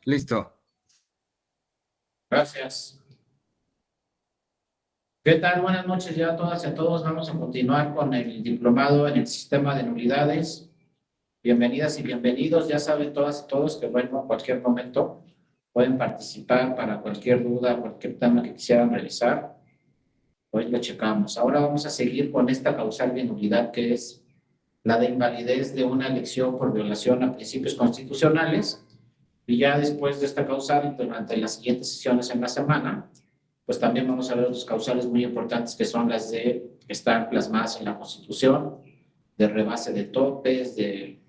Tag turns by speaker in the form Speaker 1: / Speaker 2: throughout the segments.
Speaker 1: Listo.
Speaker 2: Gracias. ¿Qué tal? Buenas noches ya a todas y a todos. Vamos a continuar con el diplomado en el sistema de nulidades. Bienvenidas y bienvenidos. Ya saben todas y todos que, bueno, a cualquier momento pueden participar para cualquier duda, cualquier tema que quisieran revisar. Hoy lo checamos. Ahora vamos a seguir con esta causal de nulidad que es la de invalidez de una elección por violación a principios constitucionales. Y ya después de esta causal, durante las siguientes sesiones en la semana, pues también vamos a ver otras causales muy importantes que son las de estar plasmadas en la Constitución, de rebase de topes, de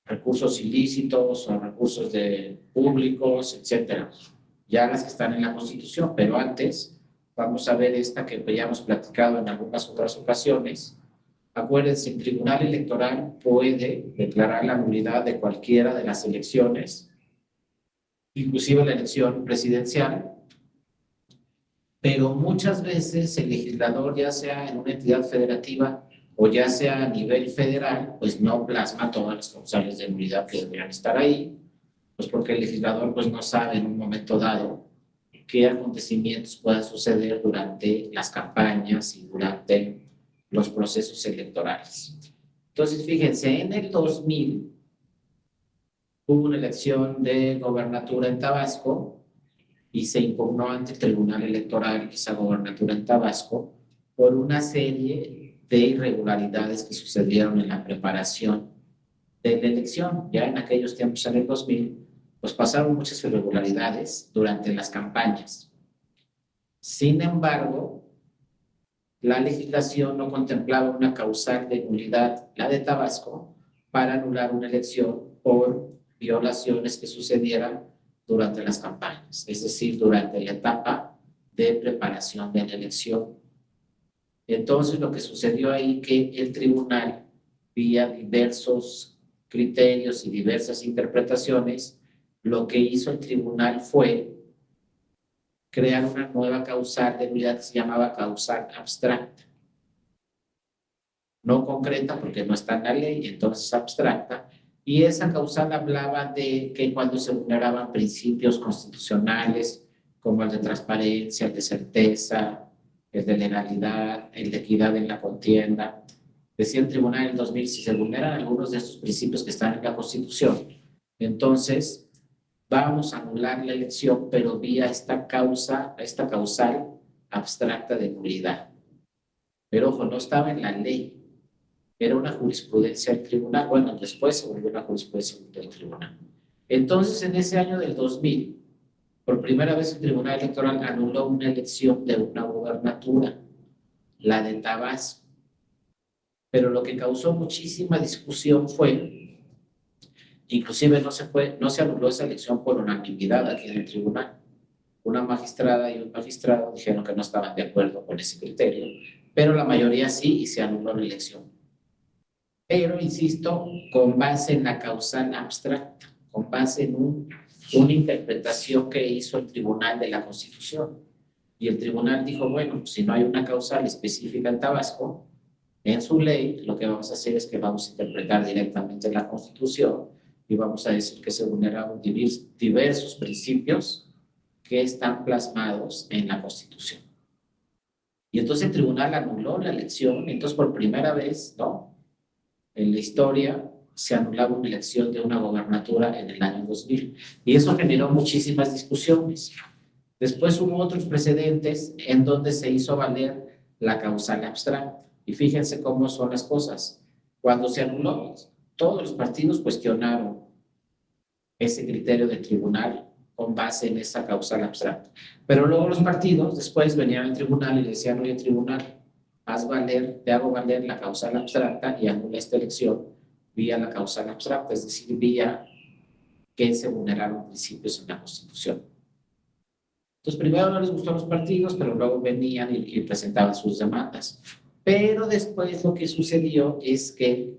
Speaker 2: recursos ilícitos o recursos de públicos, etcétera. Ya las que están en la Constitución, pero antes vamos a ver esta que ya hemos platicado en algunas otras ocasiones. Acuérdense, el Tribunal Electoral puede declarar la nulidad de cualquiera de las elecciones, inclusive la elección presidencial, pero muchas veces el legislador, ya sea en una entidad federativa o ya sea a nivel federal, pues no plasma todas las causales de nulidad que deberían estar ahí, pues porque el legislador pues no sabe en un momento dado qué acontecimientos puedan suceder durante las campañas y durante los procesos electorales. Entonces, fíjense, en el 2000 hubo una elección de gobernatura en Tabasco y se impugnó ante el Tribunal Electoral esa gobernatura en Tabasco por una serie de irregularidades que sucedieron en la preparación de la elección. Ya en aquellos tiempos, en el 2000, pues pasaron muchas irregularidades durante las campañas. Sin embargo, la legislación no contemplaba una causal de nulidad, la de Tabasco, para anular una elección por violaciones que sucedieran durante las campañas, es decir, durante la etapa de preparación de la elección. Entonces, lo que sucedió ahí que el tribunal, vía diversos criterios y diversas interpretaciones, lo que hizo el tribunal fue crear una nueva causal de nulidad que se llamaba causal abstracta. No concreta porque no está en la ley, entonces abstracta, y esa causal hablaba de que cuando se vulneraban principios constitucionales como el de transparencia, el de certeza, el de legalidad, el de equidad en la contienda, decía el tribunal en el 2000, si se vulneran algunos de estos principios que están en la Constitución, entonces vamos a anular la elección, pero vía esta causal abstracta de nulidad. Pero ojo, no estaba en la ley, era una jurisprudencia del tribunal. Bueno, después se volvió una jurisprudencia del tribunal. Entonces, en ese año del 2000, por primera vez el Tribunal Electoral anuló una elección de una gobernatura, la de Tabasco. Pero lo que causó muchísima discusión fue, inclusive no se anuló esa elección por unanimidad aquí en el tribunal. Una magistrada y un magistrado dijeron que no estaban de acuerdo con ese criterio, pero la mayoría sí y se anuló la elección. Pero, insisto, con base en la causal abstracta, con base en una interpretación que hizo el Tribunal de la Constitución. Y el tribunal dijo, bueno, si no hay una causal específica en Tabasco, en su ley, lo que vamos a hacer es que vamos a interpretar directamente la Constitución y vamos a decir que se vulneraron diversos principios que están plasmados en la Constitución. Y entonces el tribunal anuló la elección, entonces por primera vez, ¿no?, en la historia se anulaba una elección de una gobernatura en el año 2000. Y eso generó muchísimas discusiones. Después hubo otros precedentes en donde se hizo valer la causal abstracta. Y fíjense cómo son las cosas. Cuando se anuló, todos los partidos cuestionaron ese criterio del tribunal con base en esa causal abstracta. Pero luego los partidos después venían al tribunal y le decían, oye, tribunal, te hago valer la causal abstracta y anula esta elección vía la causal abstracta, es decir, vía que se vulneraron principios en la Constitución. Entonces, primero no les gustó a los partidos, pero luego venían y presentaban sus demandas. Pero después lo que sucedió es que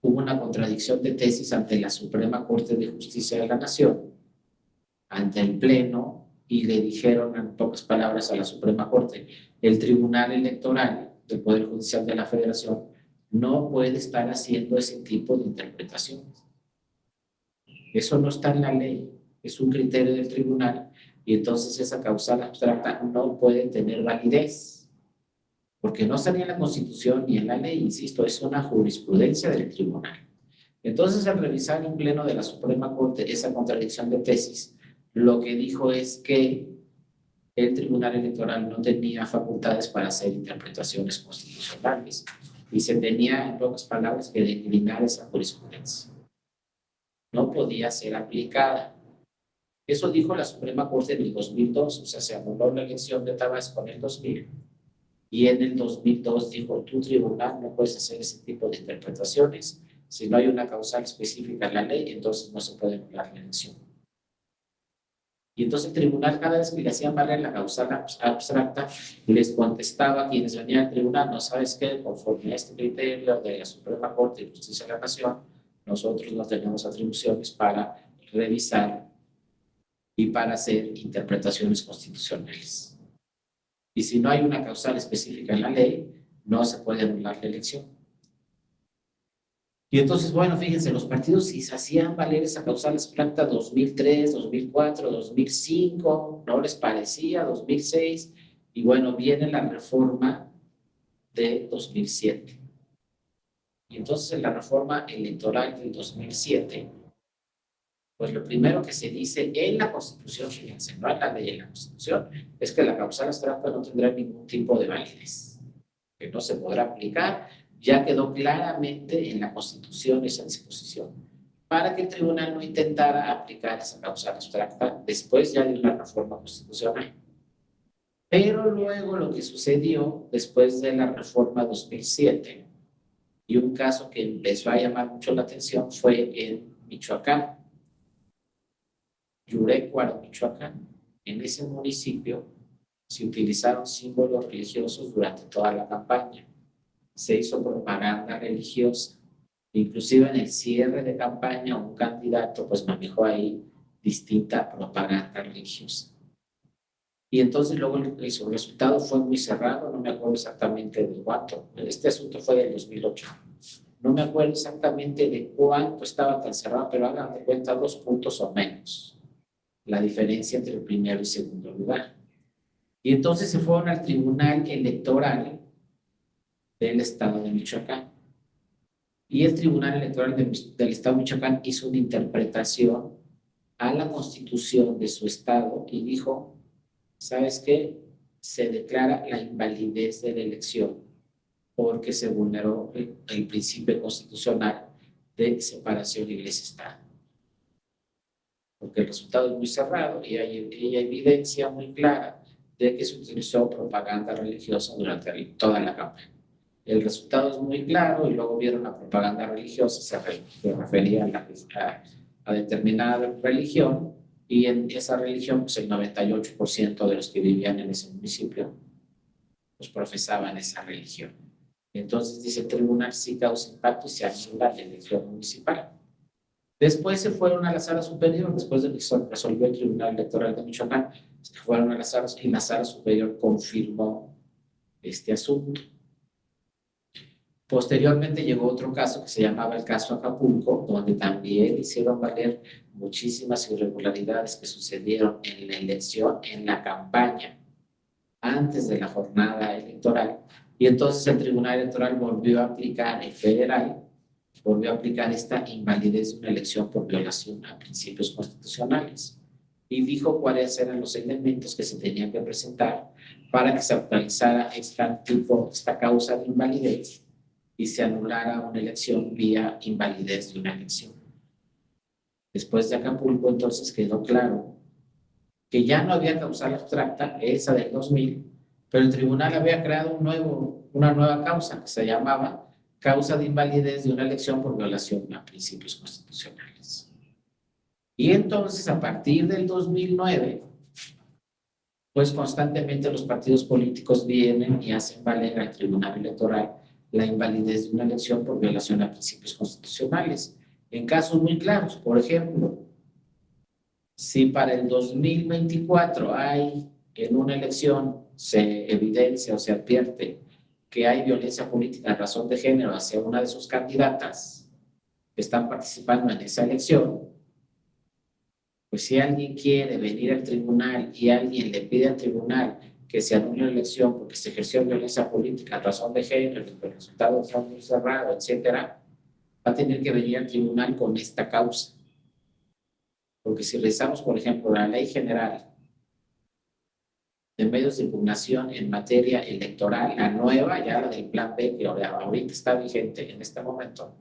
Speaker 2: hubo una contradicción de tesis ante la Suprema Corte de Justicia de la Nación, ante el Pleno, y le dijeron en pocas palabras a la Suprema Corte, el Tribunal Electoral del Poder Judicial de la Federación no puede estar haciendo ese tipo de interpretaciones. Eso no está en la ley, es un criterio del tribunal y entonces esa causal abstracta no puede tener validez, porque no está ni en la Constitución ni en la ley, insisto, es una jurisprudencia del tribunal. Entonces, al revisar en pleno de la Suprema Corte esa contradicción de tesis, lo que dijo es que el Tribunal Electoral no tenía facultades para hacer interpretaciones constitucionales y se tenía, en pocas palabras, que declinar esa jurisprudencia. No podía ser aplicada. Eso dijo la Suprema Corte en el 2002, o sea, se anuló la elección de Tabasco en el 2000 y en el 2002 dijo, tu tribunal no puedes hacer ese tipo de interpretaciones, si no hay una causal específica en la ley, entonces no se puede anular la elección. Y entonces el tribunal, cada vez que le hacían valer la causal abstracta, les contestaba a quienes venían al tribunal, no sabes qué, conforme a este criterio de la Suprema Corte de Justicia de la Nación, nosotros no tenemos atribuciones para revisar y para hacer interpretaciones constitucionales. Y si no hay una causal específica en la ley, no se puede anular la elección. Y entonces, bueno, fíjense, los partidos si se hacían valer esa causal abstracta 2003, 2004, 2005, no les parecía, 2006, y bueno, viene la reforma de 2007. Y entonces en la reforma electoral del 2007, pues lo primero que se dice en la Constitución, fíjense, no en la ley, en la Constitución, es que la causal abstracta no tendrá ningún tipo de validez, que no se podrá aplicar. Ya quedó claramente en la Constitución esa disposición, para que el tribunal no intentara aplicar esa causal abstracta después ya de una reforma constitucional. Pero luego lo que sucedió después de la reforma 2007, y un caso que empezó a llamar mucho la atención fue en Michoacán, Yurecuaro, Michoacán. En ese municipio se utilizaron símbolos religiosos durante toda la campaña. Se hizo propaganda religiosa. Inclusive en el cierre de campaña, un candidato pues manejó ahí distinta propaganda religiosa. Y entonces luego el resultado fue muy cerrado, no me acuerdo exactamente de cuánto. Este asunto fue del 2008. No me acuerdo exactamente de cuánto estaba tan cerrado, pero hagan de cuenta 2 puntos o menos la diferencia entre el primero y segundo lugar. Y entonces se fueron al Tribunal Electoral del Estado de Michoacán. Y el Tribunal Electoral del Estado de Michoacán hizo una interpretación a la Constitución de su estado y dijo, ¿sabes qué? Se declara la invalidez de la elección porque se vulneró el principio constitucional de separación iglesia-estado. Porque el resultado es muy cerrado y hay evidencia muy clara de que se utilizó propaganda religiosa durante toda la campaña. El resultado es muy claro y luego vieron la propaganda religiosa, se refería a determinada religión y en esa religión pues el 98% de los que vivían en ese municipio pues profesaban esa religión. Entonces dice el tribunal sí causa impacto y se anula la elección municipal. Después se fueron a la sala superior, después de que resolvió el Tribunal Electoral de Michoacán, se fueron a la sala y la sala superior confirmó este asunto. Posteriormente llegó otro caso que se llamaba el caso Acapulco, donde también hicieron valer muchísimas irregularidades que sucedieron en la elección, en la campaña, antes de la jornada electoral. Y entonces el Tribunal Electoral volvió a aplicar, el federal, volvió a aplicar esta invalidez de una elección por violación a principios constitucionales. Y dijo cuáles eran los elementos que se tenían que presentar para que se actualizara esta causa de invalidez y se anulara una elección vía invalidez de una elección. Después de Acapulco, entonces quedó claro que ya no había causal abstracta, esa del 2000, pero el tribunal había creado una nueva causa que se llamaba causa de invalidez de una elección por violación a principios constitucionales. Y entonces, a partir del 2009, pues constantemente los partidos políticos vienen y hacen valer al Tribunal Electoral la invalidez de una elección por violación a principios constitucionales. En casos muy claros, por ejemplo, si para el 2024 hay en una elección se evidencia o se advierte que hay violencia política en razón de género hacia una de sus candidatas que están participando en esa elección, Pues si alguien quiere venir al tribunal y alguien le pide al tribunal que se anule la elección porque se ejerció violencia política, razón de género, el resultado fue muy cerrado, etcétera, va a tener que venir al tribunal con esta causa. Porque si revisamos, por ejemplo, la Ley General de Medios de Impugnación en materia electoral, la nueva, ya la del Plan B, que ahorita está vigente en este momento,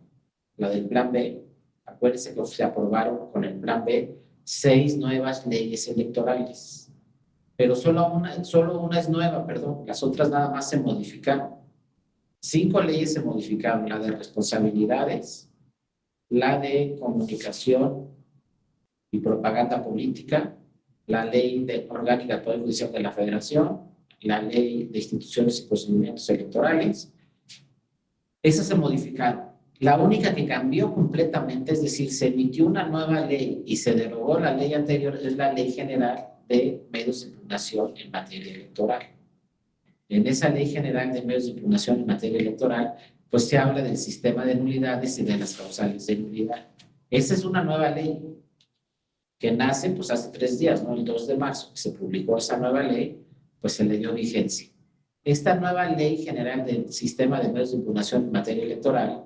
Speaker 2: la del Plan B, acuérdense que se aprobaron con el Plan B 6 nuevas leyes electorales, pero solo una es nueva, perdón, las otras nada más se modificaron. 5 leyes se modificaron, la de responsabilidades, la de comunicación y propaganda política, la ley de orgánica de Poder Judicial de la Federación, la ley de instituciones y procedimientos electorales. Esas se modificaron. La única que cambió completamente, es decir, se emitió una nueva ley y se derogó la ley anterior, es la Ley General de Medios de Impugnación en materia electoral. En esa Ley General de Medios de Impugnación en materia electoral, pues se habla del sistema de nulidades y de las causales de nulidad. Esa es una nueva ley que nace pues hace 3 días, ¿no? El 2 de marzo, que se publicó esa nueva ley, pues se le dio vigencia. Esta nueva Ley General del Sistema de Medios de Impugnación en materia electoral,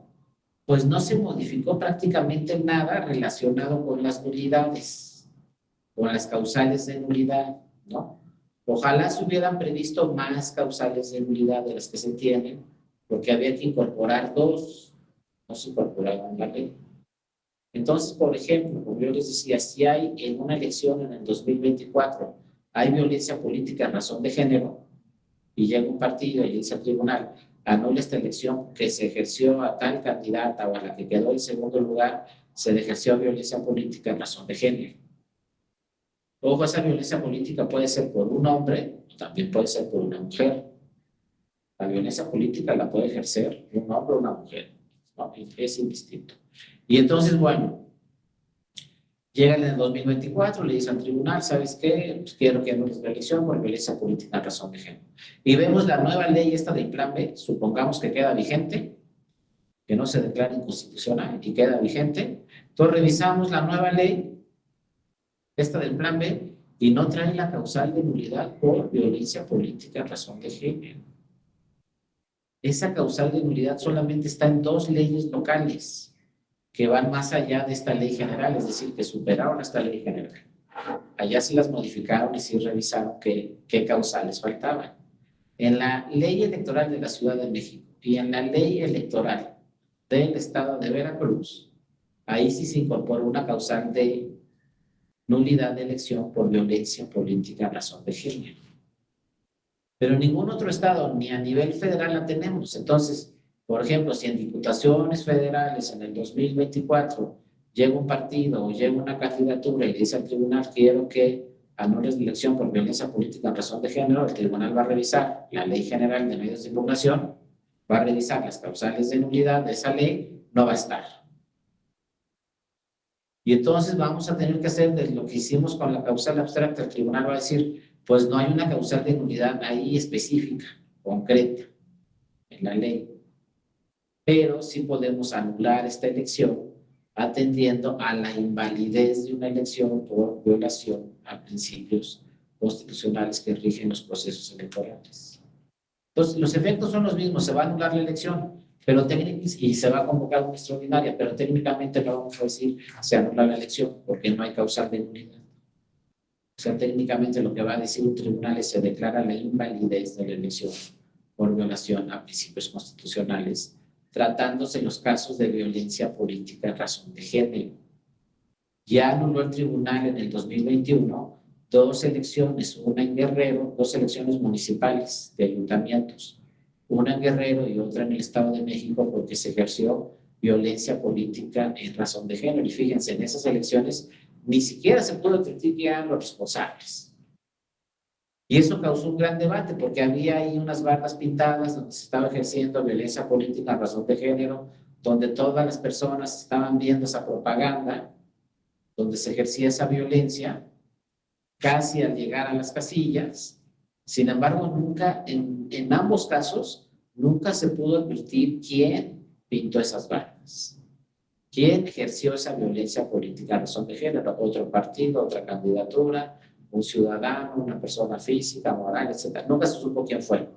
Speaker 2: pues no se modificó prácticamente nada relacionado con las nulidades, con las causales de nulidad, ¿no? Ojalá se hubieran previsto más causales de nulidad de las que se tienen, porque había que incorporar 2, no se incorporaron en la ley. Entonces, por ejemplo, como yo les decía, si hay en una elección en el 2024, hay violencia política en razón de género, y llega un partido y le dice al tribunal, anula esta elección que se ejerció a tal candidata o a la que quedó en segundo lugar, se ejerció violencia política en razón de género. Ojo, esa violencia política puede ser por un hombre, o también puede ser por una mujer. La violencia política la puede ejercer un hombre o una mujer, ¿no? Es indistinto. Y entonces, bueno, llega en el 2024, le dice al tribunal, ¿sabes qué? Pues quiero que anules la elección por violencia política en razón de género. Y vemos la nueva ley esta del Plan B, supongamos que queda vigente, que no se declara inconstitucional y queda vigente. Entonces revisamos la nueva ley, esta del Plan B, y no trae la causal de nulidad por violencia política en razón de género. Esa causal de nulidad solamente está en 2 leyes locales que van más allá de esta ley general, es decir, que superaron esta ley general. Allá sí las modificaron y sí revisaron qué causales faltaban. En la ley electoral de la Ciudad de México y en la ley electoral del estado de Veracruz, ahí sí se incorporó una causal de nulidad de elección por violencia política en razón de género. Pero en ningún otro estado, ni a nivel federal, la tenemos. Entonces, por ejemplo, si en diputaciones federales en el 2024 llega un partido o llega una candidatura y le dice al tribunal, quiero que anules la elección por violencia política en razón de género, el tribunal va a revisar la Ley General de Medios de Impugnación, va a revisar las causales de nulidad de esa ley, no va a estar. Y entonces vamos a tener que hacer de lo que hicimos con la causal abstracta. El tribunal va a decir, pues no hay una causal de nulidad ahí específica, concreta, en la ley. Pero sí podemos anular esta elección atendiendo a la invalidez de una elección por violación a principios constitucionales que rigen los procesos electorales. Entonces, los efectos son los mismos, se va a anular la elección, pero y se va a convocar una extraordinaria, pero técnicamente no vamos a decir se anula la elección porque no hay causal de nulidad. O sea, técnicamente lo que va a decir un tribunal es se declara la invalidez de la elección por violación a principios constitucionales, tratándose los casos de violencia política en razón de género. Ya anuló el tribunal en el 2021 2 elecciones, una en Guerrero, 2 elecciones municipales de ayuntamientos, una en Guerrero y otra en el Estado de México porque se ejerció violencia política en razón de género. Y fíjense, en esas elecciones ni siquiera se pudo advertir que eran los responsables. Y eso causó un gran debate porque había ahí unas barras pintadas donde se estaba ejerciendo violencia política en razón de género, donde todas las personas estaban viendo esa propaganda, donde se ejercía esa violencia, casi al llegar a las casillas. Sin embargo, nunca, en ambos casos, nunca se pudo advertir quién pintó esas barras. ¿Quién ejerció esa violencia política a razón de género? Otro partido, otra candidatura, un ciudadano, una persona física, moral, etc. Nunca se supo quién fue.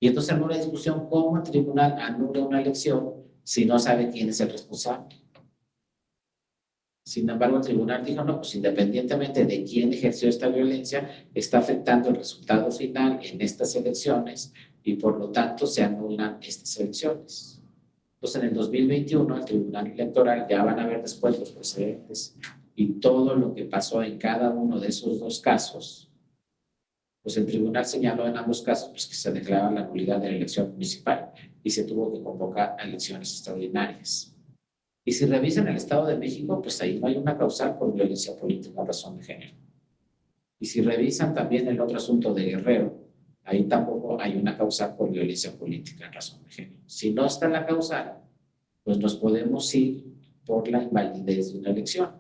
Speaker 2: Y entonces en una discusión, ¿cómo el tribunal anula una elección si no sabe quién es el responsable? Sin embargo, el tribunal dijo, no, pues independientemente de quién ejerció esta violencia, está afectando el resultado final en estas elecciones y por lo tanto se anulan estas elecciones. Entonces, en el 2021, el Tribunal Electoral, ya van a ver después los precedentes y todo lo que pasó en cada uno de esos dos casos, pues el tribunal señaló en ambos casos pues, que se declaraba la nulidad de la elección municipal y se tuvo que convocar a elecciones extraordinarias. Y si revisan el Estado de México, pues ahí no hay una causal por violencia política a razón de género. Y si revisan también el otro asunto de Guerrero, ahí tampoco hay una causal por violencia política en razón de género. Si no está la causal, pues nos podemos ir por la invalidez de una elección.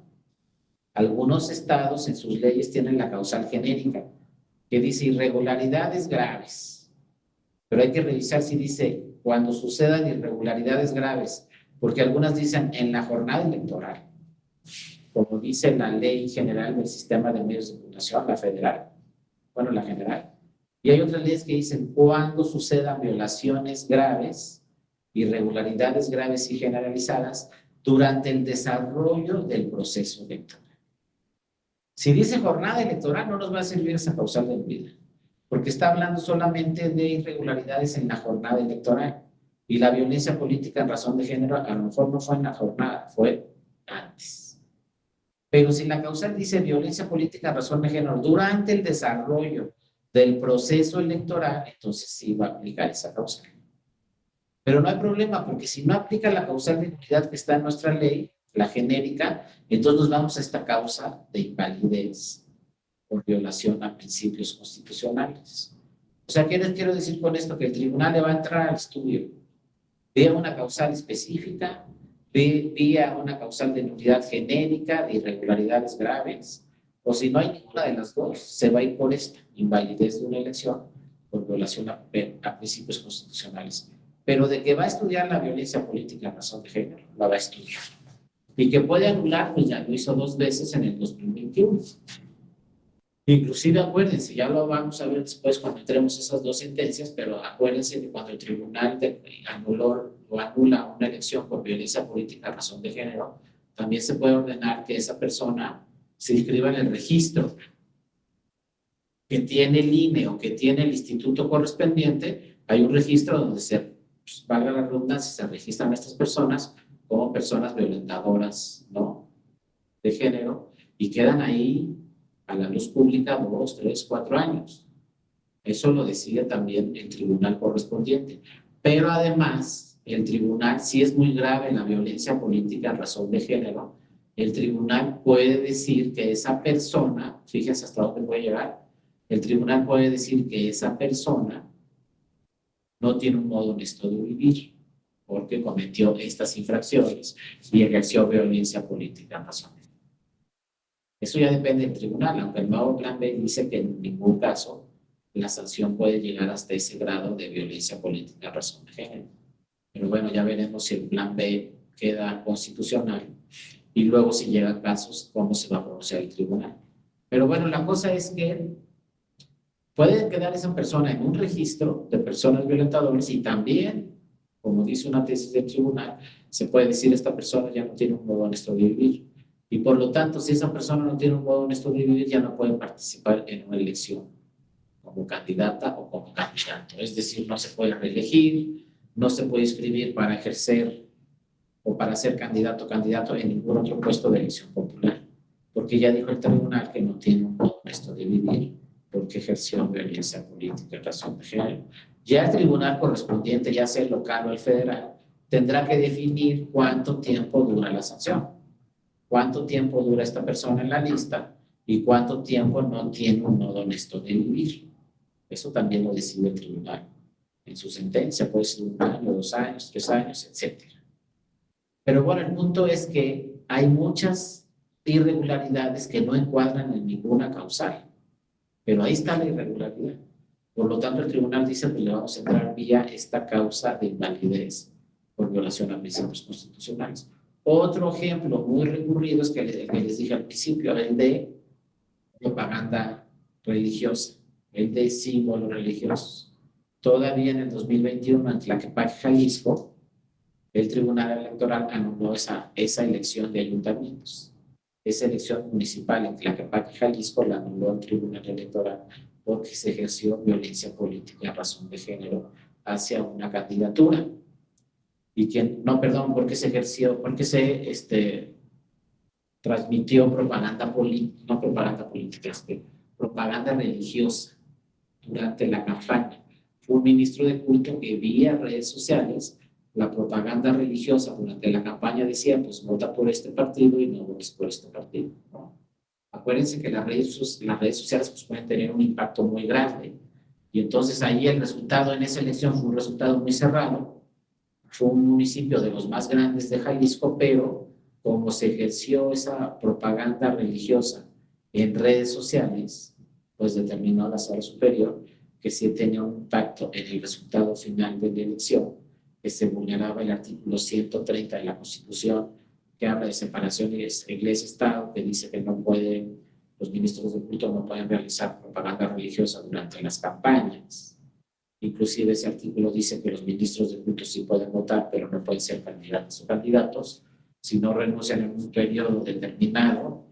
Speaker 2: Algunos estados en sus leyes tienen la causal genérica, que dice irregularidades graves. Pero hay que revisar si dice cuando sucedan irregularidades graves, porque algunas dicen en la jornada electoral, como dice la Ley General del Sistema de Medios de Comunicación, la federal, bueno, la general. Y hay otras leyes que dicen cuando sucedan violaciones graves, irregularidades graves y generalizadas durante el desarrollo del proceso electoral. Si dice jornada electoral, no nos va a servir esa causal de nulidad, porque está hablando solamente de irregularidades en la jornada electoral. Y la violencia política en razón de género a lo mejor no fue en la jornada, fue antes. Pero si la causal dice violencia política en razón de género durante el desarrollo del proceso electoral, entonces sí va a aplicar esa causal. Pero no hay problema, porque si no aplica la causal de nulidad que está en nuestra ley, la genérica, entonces nos vamos a esta causa de invalidez por violación a principios constitucionales. O sea, ¿qué les quiero decir con esto? Que el tribunal le va a entrar al estudio vía una causal específica, vía una causal de nulidad genérica, de irregularidades graves, o si no hay ninguna de las dos, se va a ir por esta, invalidez de una elección por violación a principios constitucionales. Pero de que va a estudiar la violencia política en razón de género, la va a estudiar. Y que puede anular, pues ya lo hizo 2 veces en el 2021. Inclusive acuérdense, ya lo vamos a ver después cuando entremos esas 2 sentencias, pero acuérdense que cuando el tribunal anuló o anula una elección por violencia política a razón de género, también se puede ordenar que esa persona se inscriba en el registro que tiene el INE o que tiene el instituto correspondiente. Hay un registro donde pues, valga la redundancia, se registran a estas personas como personas violentadoras, ¿no?, de género, y quedan ahí a la luz pública 2, 3, 4 años. Eso lo decide también el tribunal correspondiente. Pero además, el tribunal, si es muy grave la violencia política a razón de género, el tribunal puede decir que esa persona, fíjense hasta dónde puede llegar, el tribunal puede decir que esa persona no tiene un modo honesto de vivir porque cometió estas infracciones y ejerció violencia política en razón de género. Eso ya depende del tribunal, aunque el nuevo plan B dice que en ningún caso la sanción puede llegar hasta ese grado de violencia política a razón de género. Pero bueno, ya veremos si el plan B queda constitucional y luego si llegan casos, cómo se va a pronunciar el tribunal. Pero bueno, la cosa es que puede quedar esa persona en un registro de personas violentadoras y también, como dice una tesis del tribunal, se puede decir esta persona ya no tiene un modo honesto de vivir. Y por lo tanto, si esa persona no tiene un modo honesto de vivir, ya no puede participar en una elección como candidata o como candidato. Es decir, no se puede reelegir, no se puede inscribir para ejercer o para ser candidato o candidato en ningún otro puesto de elección popular, porque ya dijo el tribunal que no tiene un modo honesto de vivir porque ejerció violencia política en razón de género. Ya el tribunal correspondiente, ya sea el local o el federal, tendrá que definir cuánto tiempo dura la sanción, cuánto tiempo dura esta persona en la lista y cuánto tiempo no tiene un modo honesto de vivir. Eso también lo decide el tribunal en su sentencia, puede ser 1 año, 2 años, 3 años, etc. Pero bueno, el punto es que hay muchas irregularidades que no encuadran en ninguna causal, pero ahí está la irregularidad. Por lo tanto, el tribunal dice que le vamos a entrar vía esta causa de invalidez por violación a principios constitucionales. Otro ejemplo muy recurrido es que les dije al principio, el de propaganda religiosa, el de símbolos religiosos. Todavía en el 2021, en Tlaquepaque, Jalisco, el Tribunal Electoral anuló esa elección de ayuntamientos. Esa elección municipal en Tlaquepaque, Jalisco, la anuló el Tribunal Electoral porque se ejerció violencia política a razón de género hacia una candidatura. Y quien, no, perdón, porque se ejerció, porque se transmitió propaganda política, no propaganda política, propaganda religiosa durante la campaña. Fue un ministro de culto que vía redes sociales la propaganda religiosa durante la campaña decía, pues vota por este partido y no votes por este partido, ¿no? Acuérdense que las redes sociales pues, pueden tener un impacto muy grande. Y entonces ahí el resultado en esa elección fue un resultado muy cerrado. Fue un municipio de los más grandes de Jalisco, pero como se ejerció esa propaganda religiosa en redes sociales, pues determinó la sala superior que sí tenía un impacto en el resultado final de la elección, que se vulneraba el artículo 130 de la Constitución, que habla de separación de Iglesia-Estado, que dice que no pueden, los ministros de culto no pueden realizar propaganda religiosa durante las campañas. Inclusive ese artículo dice que los ministros de culto sí pueden votar, pero no pueden ser candidatos o candidatos si no renuncian en un periodo determinado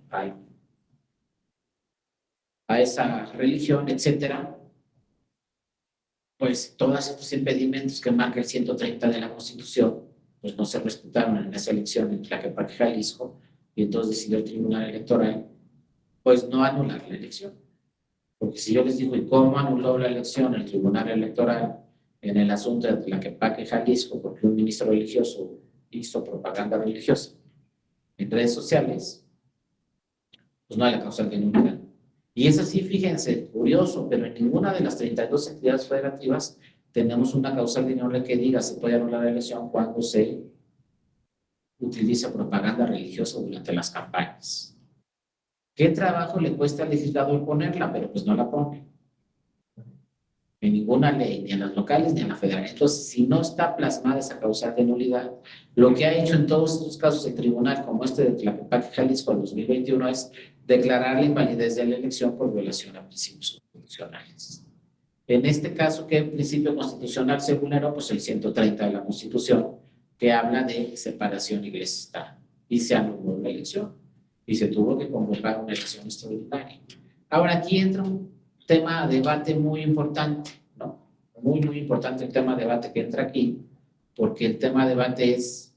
Speaker 2: a esa religión, etcétera. Pues todos estos impedimentos que marca el 130 de la Constitución, pues no se respetaron en esa elección en Tlaquepaque, Jalisco, y entonces decidió el Tribunal Electoral, pues no anular la elección. Porque si yo les digo, ¿y cómo anuló la elección el Tribunal Electoral en el asunto de Tlaquepaque, Jalisco, porque un ministro religioso hizo propaganda religiosa en redes sociales? Pues no hay la causal de nulidad. Y es así, fíjense, curioso, pero en ninguna de las 32 entidades federativas tenemos una causal de nulidad que diga se puede anular la elección cuando se utiliza propaganda religiosa durante las campañas. ¿Qué trabajo le cuesta al legislador ponerla? Pero pues no la pone. En ninguna ley, ni en las locales ni en la federal. Entonces, si no está plasmada esa causal de nulidad, lo que ha hecho en todos estos casos el tribunal, como este de Tlaquepaque, Jalisco, en 2021, es declarar la invalidez de la elección por violación a principios constitucionales. En este caso, ¿qué principio constitucional se vulneró? Pues el 130 de la Constitución, que habla de separación iglesia-estado. Y se anuló la elección. Y se tuvo que convocar una elección extraordinaria. Ahora, aquí entra un tema de debate muy importante, ¿no? Muy, muy importante el tema de debate que entra aquí, porque el tema de debate es,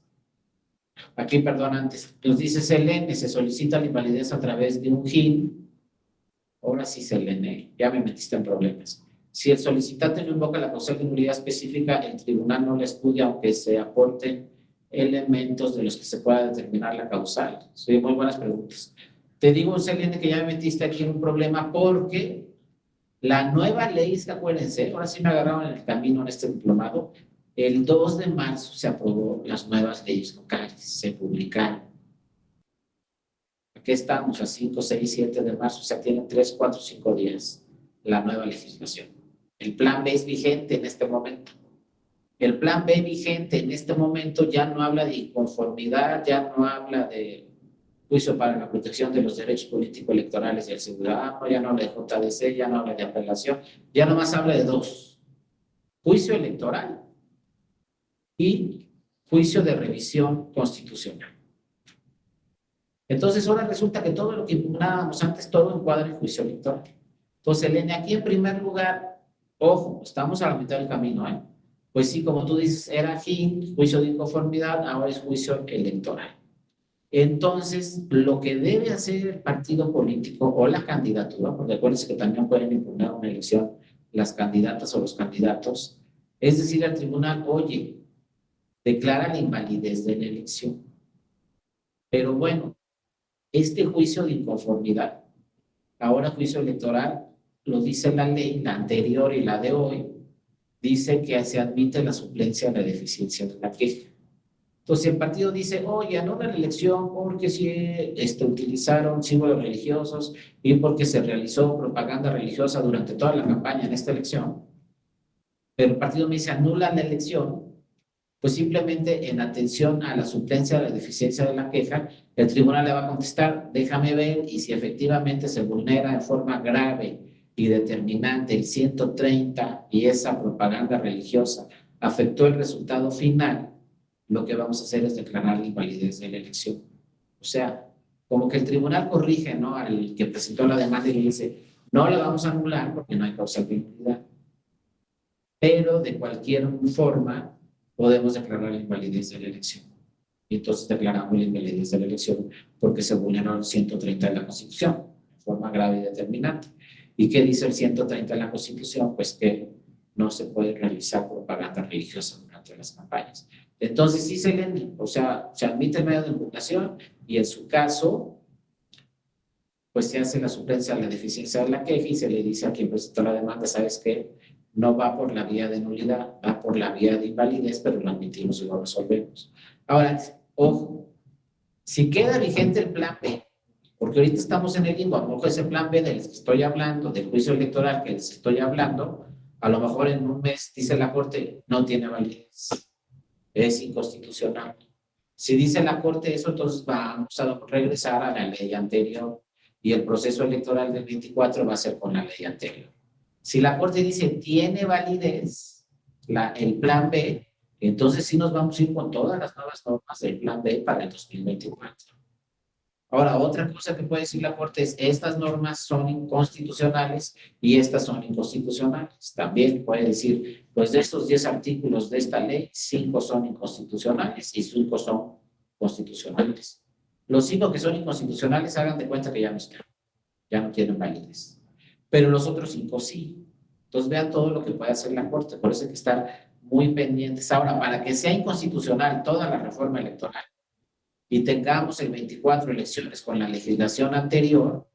Speaker 2: aquí, perdón, antes, nos dice Selene, se solicita la invalidez a través de un GIN. Ahora sí, Selene, ya me metiste en problemas. Si el solicitante no invoca la causal de nulidad específica, el tribunal no la estudia aunque se aporten elementos de los que se pueda determinar la causal. Son muy buenas preguntas. Te digo, Selene, que ya me metiste aquí en un problema porque la nueva ley, es que acuérdense, ahora sí me agarraron en el camino en este diplomado, el 2 de marzo se aprobó las nuevas leyes locales, se publicaron. Aquí estamos a 5, 6, 7 de marzo, o sea, tienen 3, 4, 5 días la nueva legislación. El plan B es vigente en este momento. El plan B vigente en este momento ya no habla de inconformidad, ya no habla de juicio para la protección de los derechos político-electorales del ciudadano, ya no habla de JDC, ya no habla de apelación, ya nomás habla de dos: juicio electoral y juicio de revisión constitucional. Entonces ahora resulta que todo lo que impugnábamos antes, todo encuadra en juicio electoral. Entonces, Elena, aquí en primer lugar, ojo, estamos a la mitad del camino, ¿eh? Pues sí, como tú dices, era juicio de inconformidad, ahora es juicio electoral. Entonces, lo que debe hacer el partido político o la candidatura, porque acuérdense que también pueden impugnar una elección las candidatas o los candidatos, es decir al tribunal, oye, declara la invalidez de la elección. Pero bueno, este juicio de inconformidad, ahora juicio electoral, lo dice la ley, la anterior y la de hoy, dice que se admite la suplencia de la deficiencia de la queja. Entonces el partido dice, oye, anula la elección porque si utilizaron símbolos religiosos y porque se realizó propaganda religiosa durante toda la campaña en esta elección. Pero el partido me dice, anula la elección pues simplemente en atención a la suplencia, a la deficiencia de la queja, el tribunal le va a contestar, déjame ver, y si efectivamente se vulnera en forma grave y determinante el 130 y esa propaganda religiosa afectó el resultado final, lo que vamos a hacer es declarar la invalidez de la elección. O sea, como que el tribunal corrige, ¿no?, al que presentó la demanda y le dice, no la vamos a anular porque no hay causal de invalidez, pero de cualquier forma podemos declarar la invalidez de la elección. Y entonces declaramos la invalidez de la elección porque se vulneró el 130 de la Constitución, de forma grave y determinante. ¿Y qué dice el 130 de la Constitución? Pues que no se puede realizar propaganda religiosa durante las campañas. Entonces sí se leen, o sea, se admite el medio de impugnación y en su caso, pues se hace la suplencia a la deficiencia de la queja y se le dice a quien presentó la demanda, ¿sabes qué? No va por la vía de nulidad, va por la vía de invalidez, pero lo admitimos y lo resolvemos. Ahora, ojo, si queda vigente el plan B, porque ahorita estamos en el limbo, a lo mejor ese plan B del que estoy hablando, del juicio electoral que les estoy hablando, a lo mejor en un mes dice la Corte, no tiene validez, es inconstitucional. Si dice la Corte eso, entonces vamos a regresar a la ley anterior y el proceso electoral del 24 va a ser con la ley anterior. Si la Corte dice tiene validez el plan B, entonces sí nos vamos a ir con todas las nuevas normas del plan B para el 2024. Ahora, otra cosa que puede decir la Corte es, estas normas son inconstitucionales y estas son inconstitucionales. También puede decir, pues de estos 10 artículos de esta ley, 5 son inconstitucionales y 5 son constitucionales. Los 5 que son inconstitucionales, hagan de cuenta que ya no están, ya no tienen validez. Pero los otros 5 sí. Entonces vean todo lo que puede hacer la Corte, por eso hay que estar muy pendientes. Ahora, para que sea inconstitucional toda la reforma electoral, y tengamos el 24 elecciones con la legislación anterior,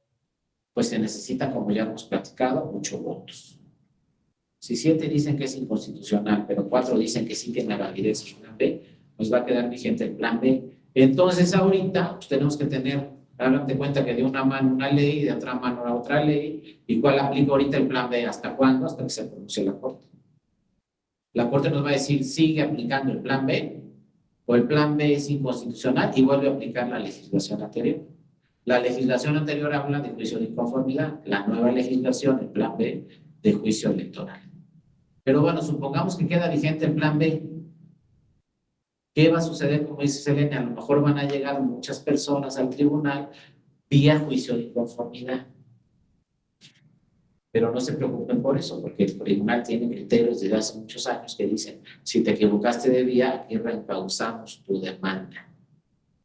Speaker 2: pues se necesita, como ya hemos platicado, 8 votos. Si 7 dicen que es inconstitucional, pero 4 dicen que sí tiene validez el plan B, pues va a quedar vigente el plan B. Entonces ahorita pues tenemos que tener, hagan de cuenta que de una mano una ley y de otra mano la otra ley, y cuál aplica ahorita el plan B, ¿hasta cuándo? Hasta que se pronuncie la Corte. La Corte nos va a decir, sigue aplicando el plan B, o el plan B es inconstitucional y vuelve a aplicar la legislación anterior. La legislación anterior habla de juicio de inconformidad, la nueva legislación, el plan B, de juicio electoral. Pero bueno, supongamos que queda vigente el plan B. ¿Qué va a suceder? Como dice Selene, a lo mejor van a llegar muchas personas al tribunal vía juicio de inconformidad. Pero no se preocupen por eso, porque el tribunal tiene criterios desde hace muchos años que dicen, si te equivocaste de vía, aquí reencauzamos tu demanda.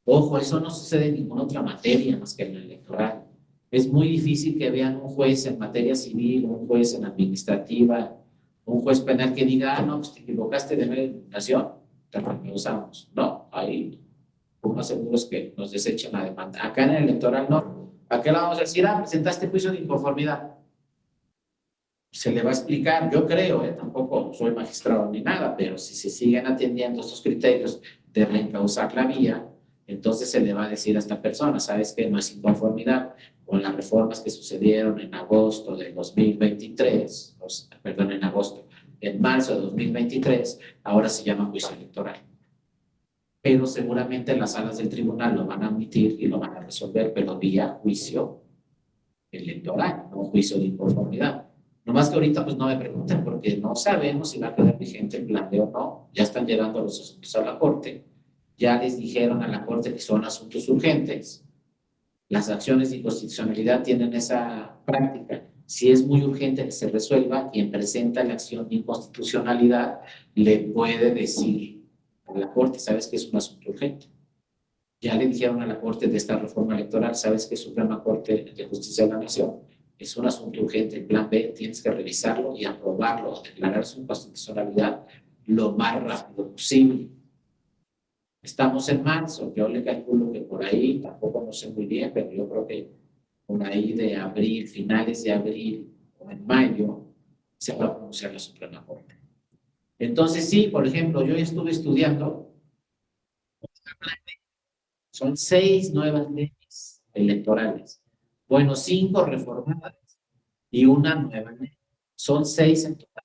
Speaker 2: Ojo, eso no sucede en ninguna otra materia más que en la electoral. Es muy difícil que vean un juez en materia civil, un juez en administrativa, un juez penal que diga, ah, no, pues te equivocaste de medio de impugnación, te reencauzamos. No, ahí lo más seguro es que nos desechen la demanda. Acá en el electoral no. ¿A qué le vamos a decir? Ah, presentaste juicio de inconformidad. Se le va a explicar, yo creo, tampoco soy magistrado ni nada, pero si se siguen atendiendo estos criterios de reencauzar la vía, entonces se le va a decir a esta persona, sabes que no es inconformidad con las reformas que sucedieron en agosto de 2023, perdón, en marzo de 2023, ahora se llama juicio electoral. Pero seguramente las salas del tribunal lo van a admitir y lo van a resolver, pero vía juicio electoral, no juicio de inconformidad. Nomás que ahorita pues no me pregunten porque no sabemos si va a quedar vigente el plan B o no. Ya están llevando los asuntos a la Corte. Ya les dijeron a la Corte que son asuntos urgentes. Las acciones de inconstitucionalidad tienen esa práctica. Si es muy urgente que se resuelva, quien presenta la acción de inconstitucionalidad le puede decir a la Corte, ¿sabes que es un asunto urgente? Ya le dijeron a la Corte de esta reforma electoral, ¿sabes que Suprema Corte de Justicia de la Nación? Es un asunto urgente, el plan B, tienes que revisarlo y aprobarlo, declarar su constitucionalidad lo más rápido posible. Estamos en marzo, yo le calculo que por ahí, tampoco no sé muy bien, pero yo creo que por ahí de abril, finales de abril o en mayo, se va a pronunciar la Suprema Corte. Entonces sí, por ejemplo, yo estuve estudiando, son 6 nuevas leyes electorales. Bueno, 5 reformadas y una nueva ley. Son 6 en total.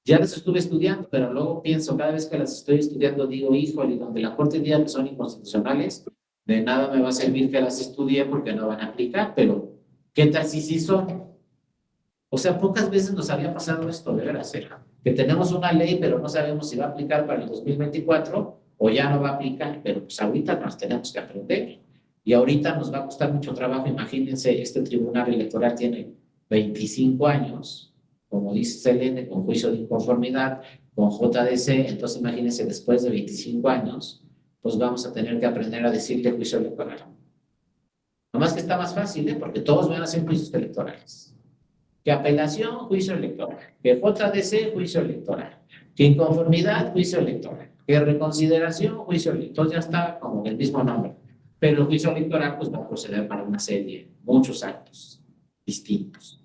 Speaker 2: Ya las estuve estudiando, pero luego pienso, cada vez que las estoy estudiando, digo, híjole, y donde la Corte diga que son inconstitucionales, de nada me va a servir que las estudie porque no van a aplicar, pero ¿qué tal si sí son? O sea, pocas veces nos había pasado esto, de veras, que tenemos una ley, pero no sabemos si va a aplicar para el 2024 o ya no va a aplicar, pero pues ahorita nos tenemos que aprender. Y ahorita nos va a costar mucho trabajo. Imagínense, este tribunal electoral tiene 25 años, como dice Selene, con juicio de inconformidad, con JDC, entonces imagínense, después de 25 años, pues vamos a tener que aprender a decirle juicio electoral. Nomás que está más fácil, porque todos van a ser juicios electorales. Que apelación, juicio electoral. Que JDC, juicio electoral. Que inconformidad, juicio electoral. Que reconsideración, juicio electoral. Ya está como el mismo nombre. Pero el juicio electoral pues va a proceder para una serie, muchos actos distintos.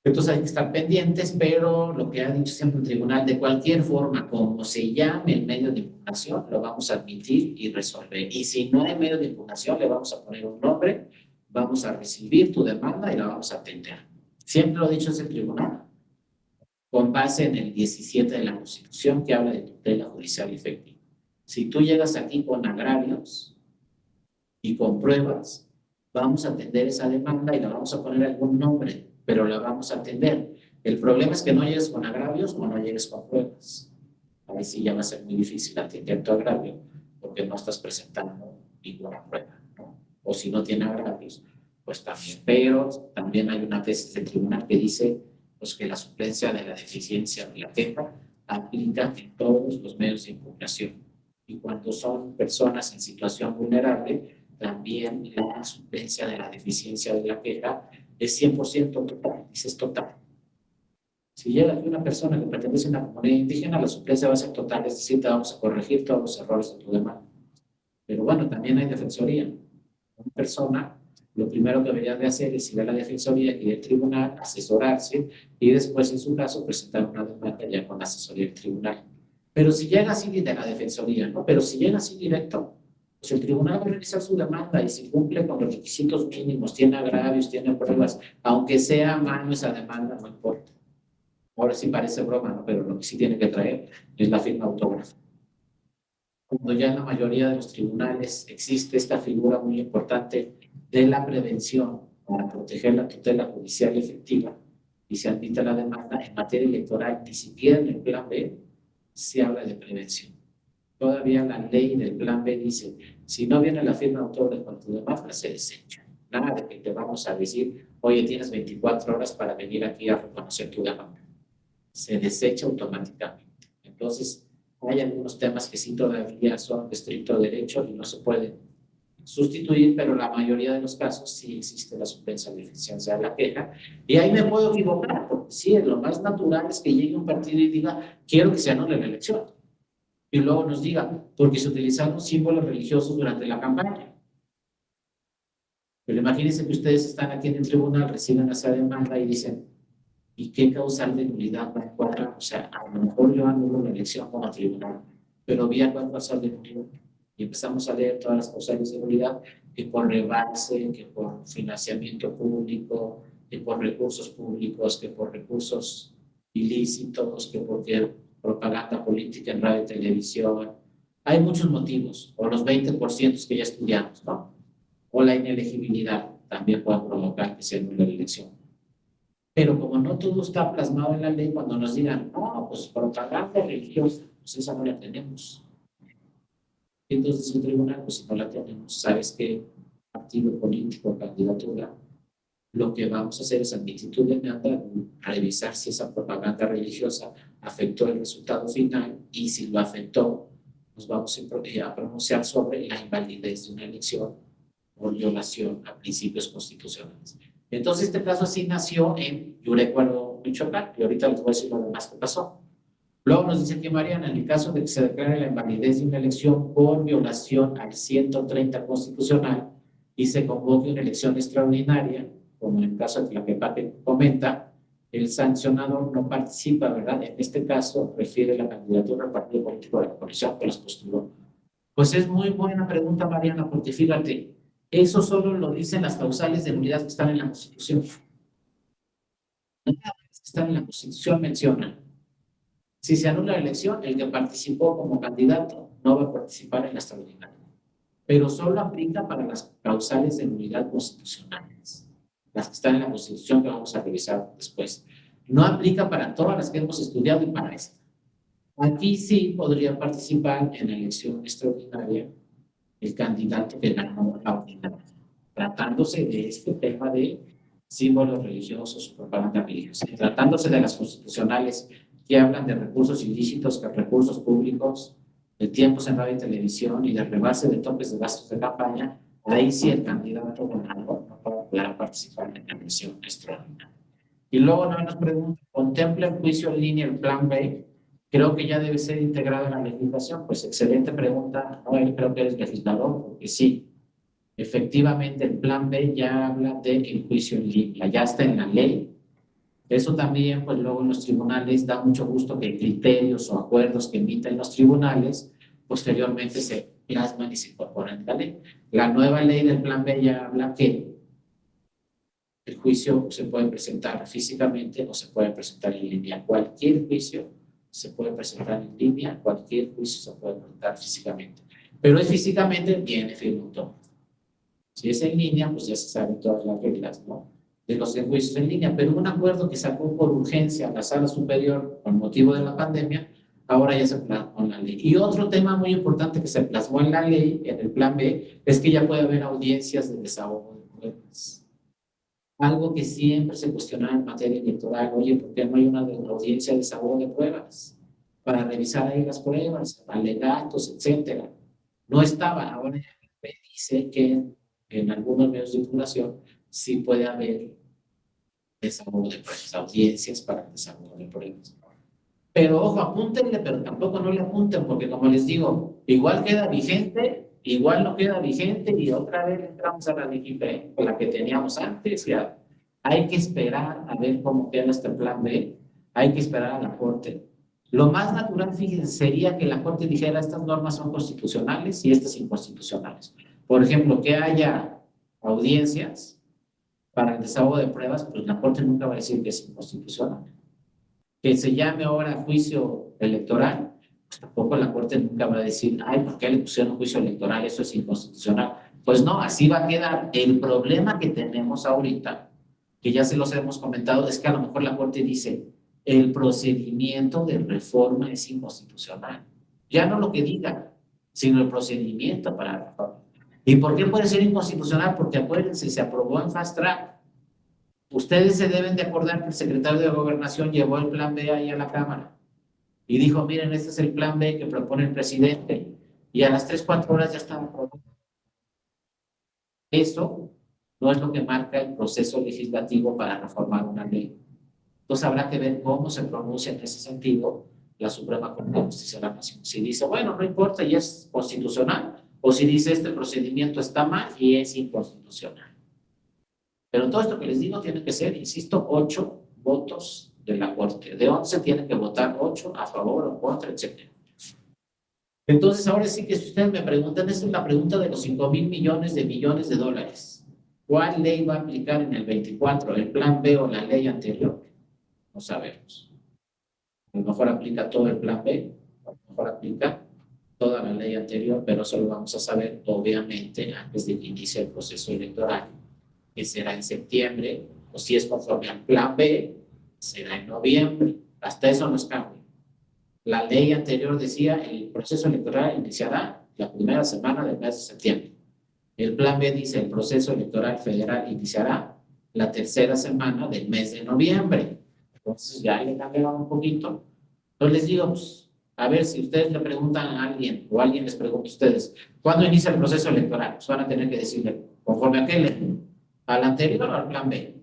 Speaker 2: Entonces hay que estar pendientes, pero lo que ha dicho siempre el tribunal, de cualquier forma, como se llame el medio de impugnación, lo vamos a admitir y resolver. Y si no hay medio de impugnación, le vamos a poner un nombre, vamos a recibir tu demanda y la vamos a atender. Siempre lo ha dicho ese tribunal, con base en el 17 de la Constitución que habla de tutela judicial efectiva. Si tú llegas aquí con agravios y con pruebas, vamos a atender esa demanda y la vamos a poner algún nombre, pero la vamos a atender. El problema es que no llegues con agravios o no llegues con pruebas. Ahí sí ya va a ser muy difícil atender tu agravio porque no estás presentando ninguna prueba, ¿no? O si no tiene agravios, pues también. Pero también hay una tesis del tribunal que dice pues, que la suplencia de la deficiencia de la queja aplica en todos los medios de impugnación. Y cuando son personas en situación vulnerable, también la suplencia de la deficiencia de la queja es 100% total, es total. Si llega una persona que pertenece a una comunidad indígena, la suplencia va a ser total, es decir, te vamos a corregir todos los errores de tu demanda. Pero bueno, también hay defensoría. Una persona, lo primero que debería de hacer es ir a la defensoría y del tribunal, asesorarse y después, en su caso, presentar una demanda ya con asesoría del tribunal. Pero si llega así de la defensoría, ¿no? Pero si llega así directo, pues el tribunal va a realizar su demanda y si cumple con los requisitos mínimos, tiene agravios, tiene pruebas, aunque sea mano esa demanda, no importa. Ahora sí parece broma, ¿no? Pero lo que sí tiene que traer es la firma autógrafa. Cuando ya en la mayoría de los tribunales existe esta figura muy importante de la prevención para proteger la tutela judicial efectiva y se admite la demanda en materia electoral, ni siquiera en el plan B se habla de prevención. Todavía la ley del plan B dice, si no viene la firma autógrafa con tu demanda, se desecha. Nada de que te vamos a decir, oye, tienes 24 horas para venir aquí a reconocer tu demanda. Se desecha automáticamente. Entonces, hay algunos temas que sí todavía son de estricto derecho y no se pueden sustituir, pero la mayoría de los casos sí existe la suplencia de eficiencia de la queja. Y ahí me puedo equivocar, porque sí, lo más natural es que llegue un partido y diga, quiero que se anule la elección. Y luego nos diga, porque se utilizaron símbolos religiosos durante la campaña. Pero imagínense que ustedes están aquí en el tribunal, reciben esa demanda y dicen, ¿y qué causal de nulidad va a encuadrar? O sea, a lo mejor yo anulo la elección como tribunal, pero vi algo causal de nulidad. Y empezamos a leer todas las causales de nulidad, que por rebase, que por financiamiento público, que por recursos públicos, que por recursos ilícitos, que porque propaganda política en radio y televisión. Hay muchos motivos, o los 20% que ya estudiamos, ¿no? O la inelegibilidad también puede provocar que se anule la elección. Pero como no todo está plasmado en la ley, cuando nos digan, no, pues propaganda religiosa, pues esa no la tenemos. Entonces el tribunal, pues si no la tenemos, sabes qué partido político, candidatura, lo que vamos a hacer es admitir tu demanda, revisar si esa propaganda religiosa afectó el resultado final y si lo afectó, nos vamos a pronunciar sobre la invalidez de una elección por violación a principios constitucionales. Entonces, este caso así nació en Yurecuaro, Michoacán, y ahorita les voy a decir lo demás que pasó. Luego nos dice aquí Mariana, en el caso de que se declare la invalidez de una elección por violación al 130 constitucional y se convoque una elección extraordinaria, como en el caso de la que Pate comenta, el sancionador no participa, ¿verdad? En este caso, refiere la candidatura al partido político de la coalición que los postuló. Pues es muy buena pregunta, Mariana, porque fíjate, eso solo lo dicen las causales de nulidad que están en la Constitución. Nada más que están en la Constitución mencionan Si se anula la elección, el que participó como candidato no va a participar en la extraordinaria. Pero solo aplica para las causales de nulidad constitucionales, las que están en la Constitución que vamos a revisar después. No aplica para todas las que hemos estudiado y para esta. Aquí sí podría participar en la elección extraordinaria el candidato que ganó la ordinaria, tratándose de este tema de símbolos religiosos o propaganda religiosa, tratándose de las constitucionales que hablan de recursos ilícitos, que recursos públicos, de tiempos en radio y televisión y de rebase de topes de gastos de campaña, ahí sí el candidato ganador no podrá participar en la elección extraordinaria. Y luego nos pregunta, ¿contempla el juicio en línea el plan B? Creo que ya debe ser integrado en la legislación. Pues excelente pregunta, Noel, creo que eres legislador, porque sí, efectivamente el plan B ya habla del juicio en línea, ya está en la ley. Eso también, pues luego en los tribunales da mucho gusto que criterios o acuerdos que emiten los tribunales posteriormente se plasman y se incorporan en la ley. La nueva ley del plan B ya habla que el juicio se puede presentar físicamente o se puede presentar en línea. Cualquier juicio se puede presentar en línea, cualquier juicio se puede presentar físicamente. Pero es físicamente, viene firmado. Si es en línea, pues ya se saben todas las reglas, ¿no? De los juicios en línea. Pero un acuerdo que sacó por urgencia la Sala Superior con motivo de la pandemia, ahora ya se plasmó en la ley. Y otro tema muy importante que se plasmó en la ley, en el plan B, es que ya puede haber audiencias de desahogo de pruebas. Algo que siempre se cuestionaba en materia electoral, oye, ¿por qué no hay una audiencia de desahogo de pruebas? Para revisar ahí las pruebas, alegatos, etcétera. No estaba, ahora ya me dice que en algunos medios de impugnación sí puede haber desahogo de pruebas, audiencias para desahogo de pruebas. Pero ojo, apúntenle, pero tampoco no le apunten, porque como les digo, igual queda vigente, igual no queda vigente y otra vez entramos a la DGP, la que teníamos antes. Ya. Hay que esperar a ver cómo queda este plan B, hay que esperar a la Corte. Lo más natural, fíjense, sería que la Corte dijera estas normas son constitucionales y estas inconstitucionales. Por ejemplo, que haya audiencias para el desahogo de pruebas, pues la Corte nunca va a decir que es inconstitucional. Que se llame ahora juicio electoral, pues tampoco la Corte nunca va a decir, ay, ¿por qué le pusieron juicio electoral? Eso es inconstitucional. Pues no, así va a quedar. El problema que tenemos ahorita, que ya se los hemos comentado, es que a lo mejor la Corte dice, el procedimiento de reforma es inconstitucional. Ya no lo que diga, sino el procedimiento para la reforma. ¿Y por qué puede ser inconstitucional? Porque acuérdense, se aprobó en fast track. Ustedes se deben de acordar que el secretario de Gobernación llevó el plan B ahí a la Cámara y dijo, miren, este es el plan B que propone el presidente. Y a las 3, 4 horas ya estaba aprobado. Eso no es lo que marca el proceso legislativo para reformar una ley. Entonces habrá que ver cómo se pronuncia en ese sentido la Suprema Corte de Justicia de la Nación. Si dice, bueno, no importa y es constitucional, o si dice, este procedimiento está mal y es inconstitucional. Pero todo esto que les digo tiene que ser, insisto, 8 votos de la Corte. De 11 tienen que votar 8 a favor o contra, etc. Entonces, ahora sí que si ustedes me preguntan, esta es la pregunta de los 5,000 millones de dólares. ¿Cuál ley va a aplicar en el 24? ¿El plan B o la ley anterior? No sabemos. A lo mejor aplica todo el plan B, a lo mejor aplica toda la ley anterior, pero eso lo vamos a saber, obviamente, antes de que inicie el proceso electoral, que será en septiembre, o si es conforme al plan B, será en noviembre. Hasta eso nos cambia. La ley anterior decía el proceso electoral iniciará la primera semana del mes de septiembre. El plan B dice el proceso electoral federal iniciará la tercera semana del mes de noviembre. Entonces ya le cambiaba un poquito. Entonces les digo, pues, a ver si ustedes le preguntan a alguien o alguien les pregunta a ustedes, ¿cuándo inicia el proceso electoral? Pues van a tener que decirle, conforme a qué ley, al anterior o al plan B.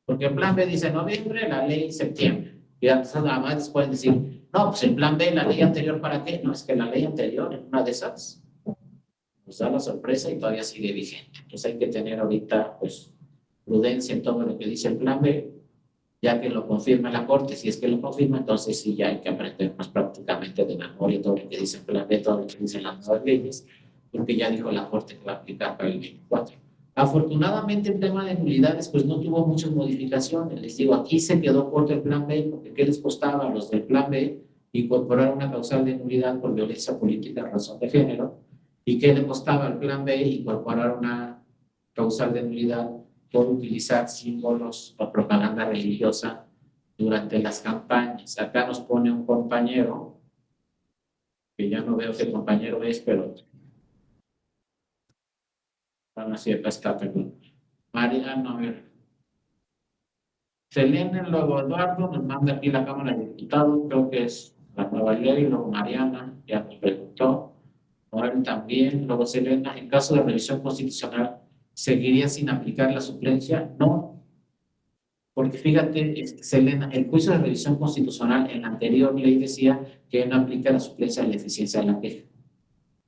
Speaker 2: Porque el plan B dice noviembre, la ley septiembre. Y además les pueden decir, no, pues el plan B, la ley anterior, ¿para qué? No, es que la ley anterior, en una de esas, nos da la sorpresa y todavía sigue vigente. Entonces hay que tener ahorita, pues, prudencia en todo lo que dice el plan B, ya que lo confirma la Corte. Si es que lo confirma, entonces sí ya hay que aprender más prácticamente de memoria todo lo que dice el plan B, todo lo que dicen las nuevas leyes, porque ya dijo la Corte que va a aplicar para el 24. Afortunadamente, el tema de nulidades, pues no tuvo muchas modificaciones. Les digo, aquí se quedó corto el plan B, porque ¿qué les costaba a los del plan B incorporar una causal de nulidad por violencia política en razón de género? ¿Y qué le costaba al plan B incorporar una causal de nulidad por utilizar símbolos o propaganda religiosa durante las campañas? Acá nos pone un compañero, que ya no veo qué compañero es, pero bueno, sí, acá está, perdón. Mariano, a ver. Selene, luego Eduardo, nos manda aquí la Cámara de Diputados, creo que es la nueva ley, luego Mariana, ya nos preguntó, Noel también, luego Selena, en caso de revisión constitucional, ¿seguiría sin aplicar la suplencia? No, porque fíjate, Selena, el juicio de revisión constitucional en la anterior ley decía que no aplica la suplencia de la eficiencia de la queja,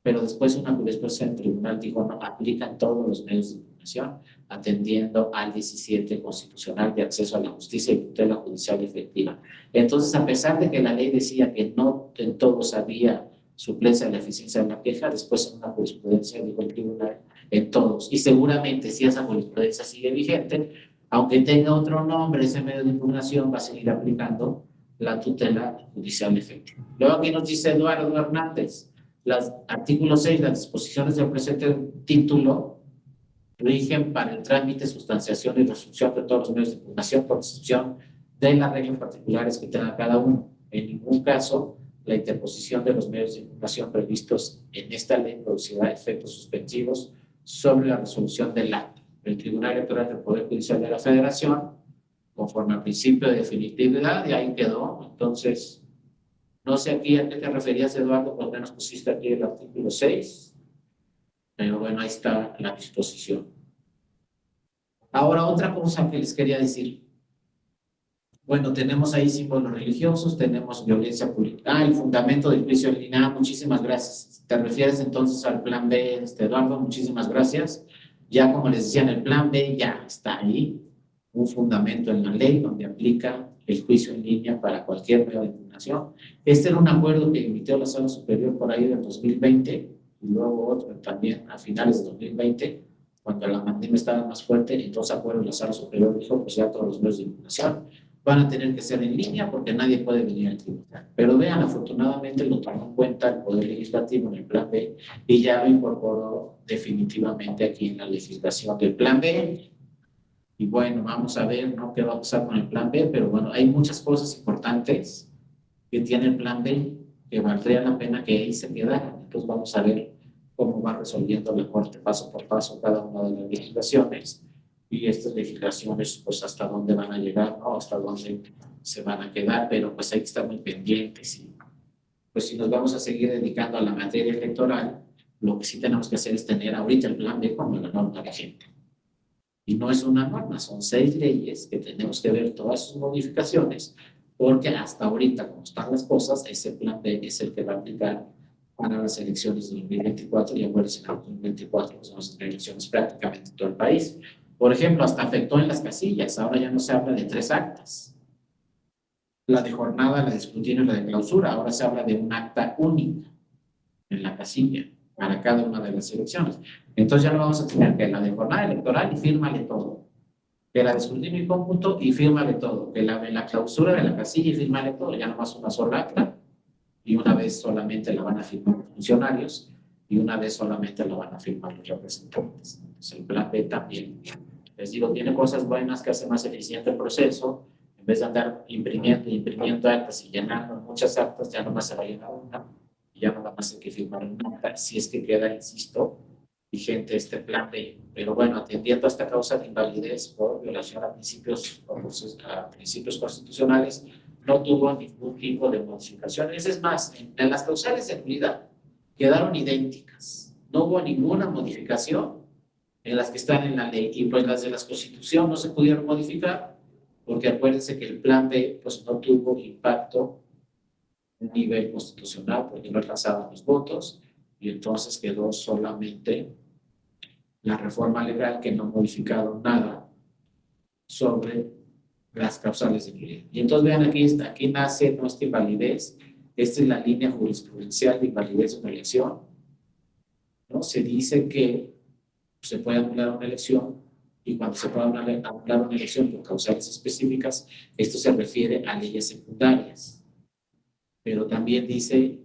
Speaker 2: pero después una jurisprudencia del tribunal dijo no, aplican todos los medios de impugnación, atendiendo al 17 constitucional de acceso a la justicia y tutela judicial efectiva. Entonces, a pesar de que la ley decía que no en todos había suplencia de la eficiencia de la queja, después en una jurisprudencia dijo el tribunal en todos. Y seguramente si esa jurisprudencia sigue vigente, aunque tenga otro nombre, ese medio de impugnación va a seguir aplicando la tutela judicial efectiva. Luego aquí nos dice Eduardo Hernández, los artículos 6, las disposiciones del presente título rigen para el trámite, sustanciación y resolución de todos los medios de impugnación, por excepción de las reglas particulares que tenga cada uno. En ningún caso, la interposición de los medios de impugnación previstos en esta ley producirá efectos suspensivos sobre la resolución del acto. El Tribunal Electoral del Poder Judicial de la Federación, conforme al principio de definitividad, y ahí quedó. Entonces, no sé aquí a qué te referías, Eduardo, por lo menos pusiste aquí el artículo 6, pero bueno, ahí está la disposición. Ahora, otra cosa que les quería decir. Bueno, tenemos ahí símbolos religiosos, tenemos violencia política. Ah, el fundamento del juicio en línea, muchísimas gracias. ¿Te refieres entonces al plan B, Eduardo? Muchísimas gracias. Ya como les decía, en el plan B ya está ahí un fundamento en la ley donde aplica el juicio en línea para cualquier medio de impugnación. Este era un acuerdo que emitió la Sala Superior por ahí del 2020 y luego otro también a finales de 2020, cuando la pandemia estaba más fuerte, y entonces acuerdos la Sala Superior dijo, pues ya todos los medios de impugnación van a tener que ser en línea porque nadie puede venir al tribunal. Pero vean, afortunadamente lo tomó en cuenta el Poder Legislativo en el Plan B y ya lo incorporó definitivamente aquí en la legislación del Plan B. Y bueno, vamos a ver, ¿no?, qué va a pasar con el Plan B, pero bueno, hay muchas cosas importantes que tiene el Plan B que valdría la pena que ahí se quedaran. Entonces vamos a ver cómo va resolviendo la Corte paso por paso cada una de las legislaciones y estas legislaciones, pues hasta dónde van a llegar, ¿no?, hasta dónde se van a quedar, pero pues hay que estar muy pendientes. Y pues si nos vamos a seguir dedicando a la materia electoral, lo que sí tenemos que hacer es tener ahorita el Plan B como la norma vigente. Y no es una norma, son 6 leyes que tenemos que ver todas sus modificaciones, porque hasta ahorita, como están las cosas, ese plan B es el que va a aplicar para las elecciones de 2024, y acuérdense, en el 2024 pues, vamos a tener elecciones prácticamente en todo el país. Por ejemplo, hasta afectó en las casillas, ahora ya no se habla de 3 actas. La de jornada, la de escrutinio y la de clausura, ahora se habla de un acta única en la casilla para cada una de las elecciones. Entonces ya no vamos a tener que la de jornada electoral y fírmale todo, que la de escrutinio y cómputo y fírmale todo, que la de la clausura de la casilla y fírmale todo, ya no más una sola acta, y una vez solamente la van a firmar los funcionarios y una vez solamente la van a firmar los representantes. Entonces el plan B también, les digo, tiene cosas buenas que hace más eficiente el proceso. En vez de andar imprimiendo actas y llenando muchas actas, ya nomás se va a llenar una y ya nada más hay que firmar una acta, si es que queda, insisto, vigente este plan B. Pero bueno, atendiendo a esta causa de invalidez por violación a principios constitucionales, no tuvo ningún tipo de modificaciones. Es más, en las causales de nulidad quedaron idénticas. No hubo ninguna modificación en las que están en la ley, y pues las de la Constitución no se pudieron modificar, porque acuérdense que el plan B pues, no tuvo impacto a nivel constitucional porque no alcanzaban los votos, y entonces quedó solamente la reforma legal, que no modificaron nada sobre las causales de nulidad. Y entonces vean, aquí nace nuestra invalidez. Esta es la línea jurisprudencial de invalidez de una elección, ¿no? Se dice que se puede anular una elección, y cuando se puede anular una elección por causales específicas, esto se refiere a leyes secundarias. Pero también dice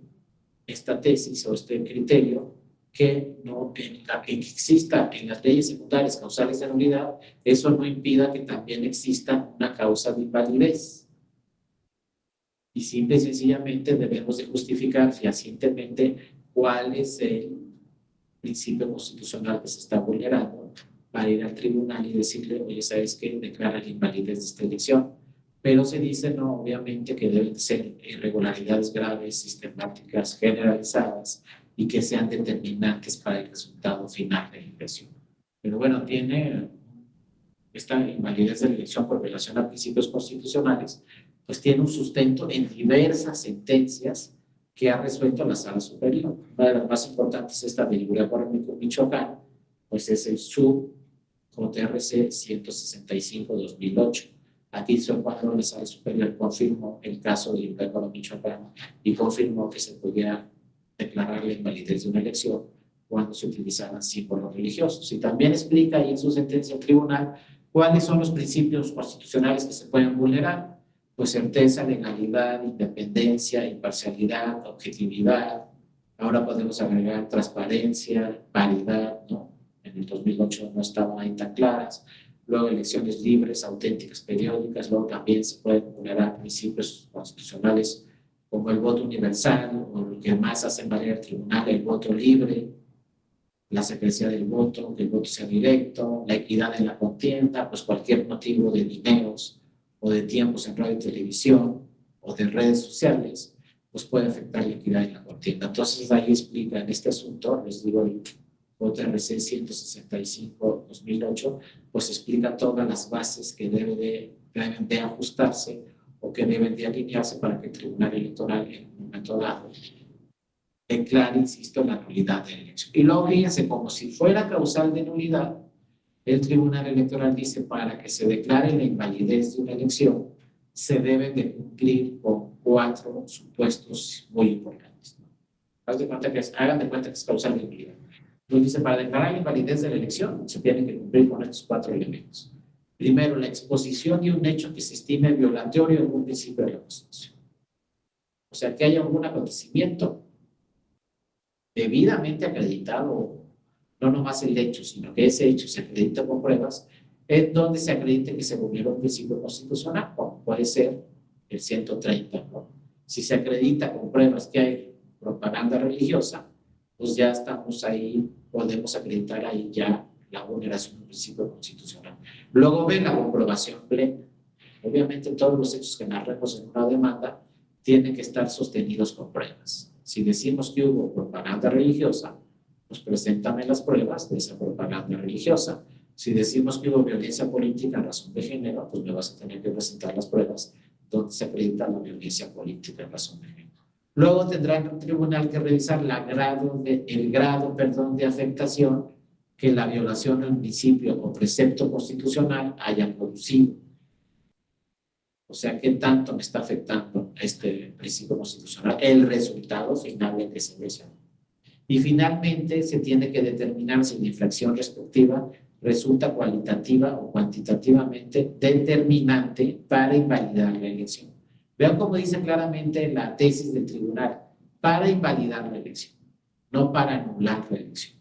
Speaker 2: esta tesis o este criterio que no que exista en las leyes secundarias causales de nulidad, eso no impida que también exista una causa de invalidez. Y simple y sencillamente debemos de justificar fehacientemente cuál es el principio constitucional que se está vulnerando para ir al tribunal y decirle, oye, ¿sabes qué? Declara la invalidez de esta elección. Pero se dice, no, obviamente que deben ser irregularidades graves, sistemáticas, generalizadas y que sean determinantes para el resultado final de la elección. Pero bueno, tiene esta invalidez de la elección por violación a principios constitucionales, pues tiene un sustento en diversas sentencias que ha resuelto la Sala Superior. Una de las más importantes, esta de Iguala, Michoacán, pues es el sub JRC 165-2008. Aquí fue cuando la Sala Superior confirmó el caso de Iguala, Michoacán, y confirmó que se podía declarar la invalidez de una elección cuando se utilizaban símbolos religiosos. Y también explica ahí en su sentencia el tribunal cuáles son los principios constitucionales que se pueden vulnerar. Pues certeza, legalidad, independencia, imparcialidad, objetividad. Ahora podemos agregar transparencia, paridad, ¿no? En el 2008 no estaban ahí tan claras. Luego elecciones libres, auténticas, periódicas. Luego también se pueden vulnerar principios constitucionales como el voto universal, o lo que más hacen valer el tribunal, el voto libre, la secrecía del voto, que el voto sea directo, la equidad en la contienda, pues cualquier motivo de dineros o de tiempos en radio y televisión o de redes sociales, pues puede afectar la equidad en la contienda. Entonces ahí explica en este asunto, les digo, el JRC 165-2008, pues explica todas las bases que deben de ajustarse o que deben de alinearse para que el Tribunal Electoral en un momento dado declara, insisto, la nulidad de la elección. Y luego fíjense, como si fuera causal de nulidad, el Tribunal Electoral dice, para que se declare la invalidez de una elección, se deben de cumplir con 4 supuestos muy importantes. Hagan de cuenta que es causal de nulidad. Entonces dice, para declarar la invalidez de la elección, se tienen que cumplir con estos 4 elementos. Primero, la exposición de un hecho que se estime violatorio de un principio de la Constitución. O sea, que haya algún acontecimiento debidamente acreditado, no nomás el hecho, sino que ese hecho se acredita con pruebas, es donde se acredite que se vulneró un principio constitucional, como puede ser el 130, ¿no? Si se acredita con pruebas que hay propaganda religiosa, pues ya estamos ahí, podemos acreditar ahí ya la vulneración del principio constitucional. Luego ve la comprobación plena. Obviamente todos los hechos que narremos en una demanda tienen que estar sostenidos con pruebas. Si decimos que hubo propaganda religiosa, pues preséntame las pruebas de esa propaganda religiosa. Si decimos que hubo violencia política en razón de género, pues me vas a tener que presentar las pruebas donde se acredita la violencia política en razón de género. Luego tendrá el tribunal que revisar el grado de afectación que la violación al principio o precepto constitucional haya producido. O sea, ¿qué tanto me está afectando este principio constitucional? El resultado final del que se menciona. Y finalmente se tiene que determinar si la infracción respectiva resulta cualitativa o cuantitativamente determinante para invalidar la elección. Vean cómo dice claramente la tesis del tribunal, para invalidar la elección, no para anular la elección.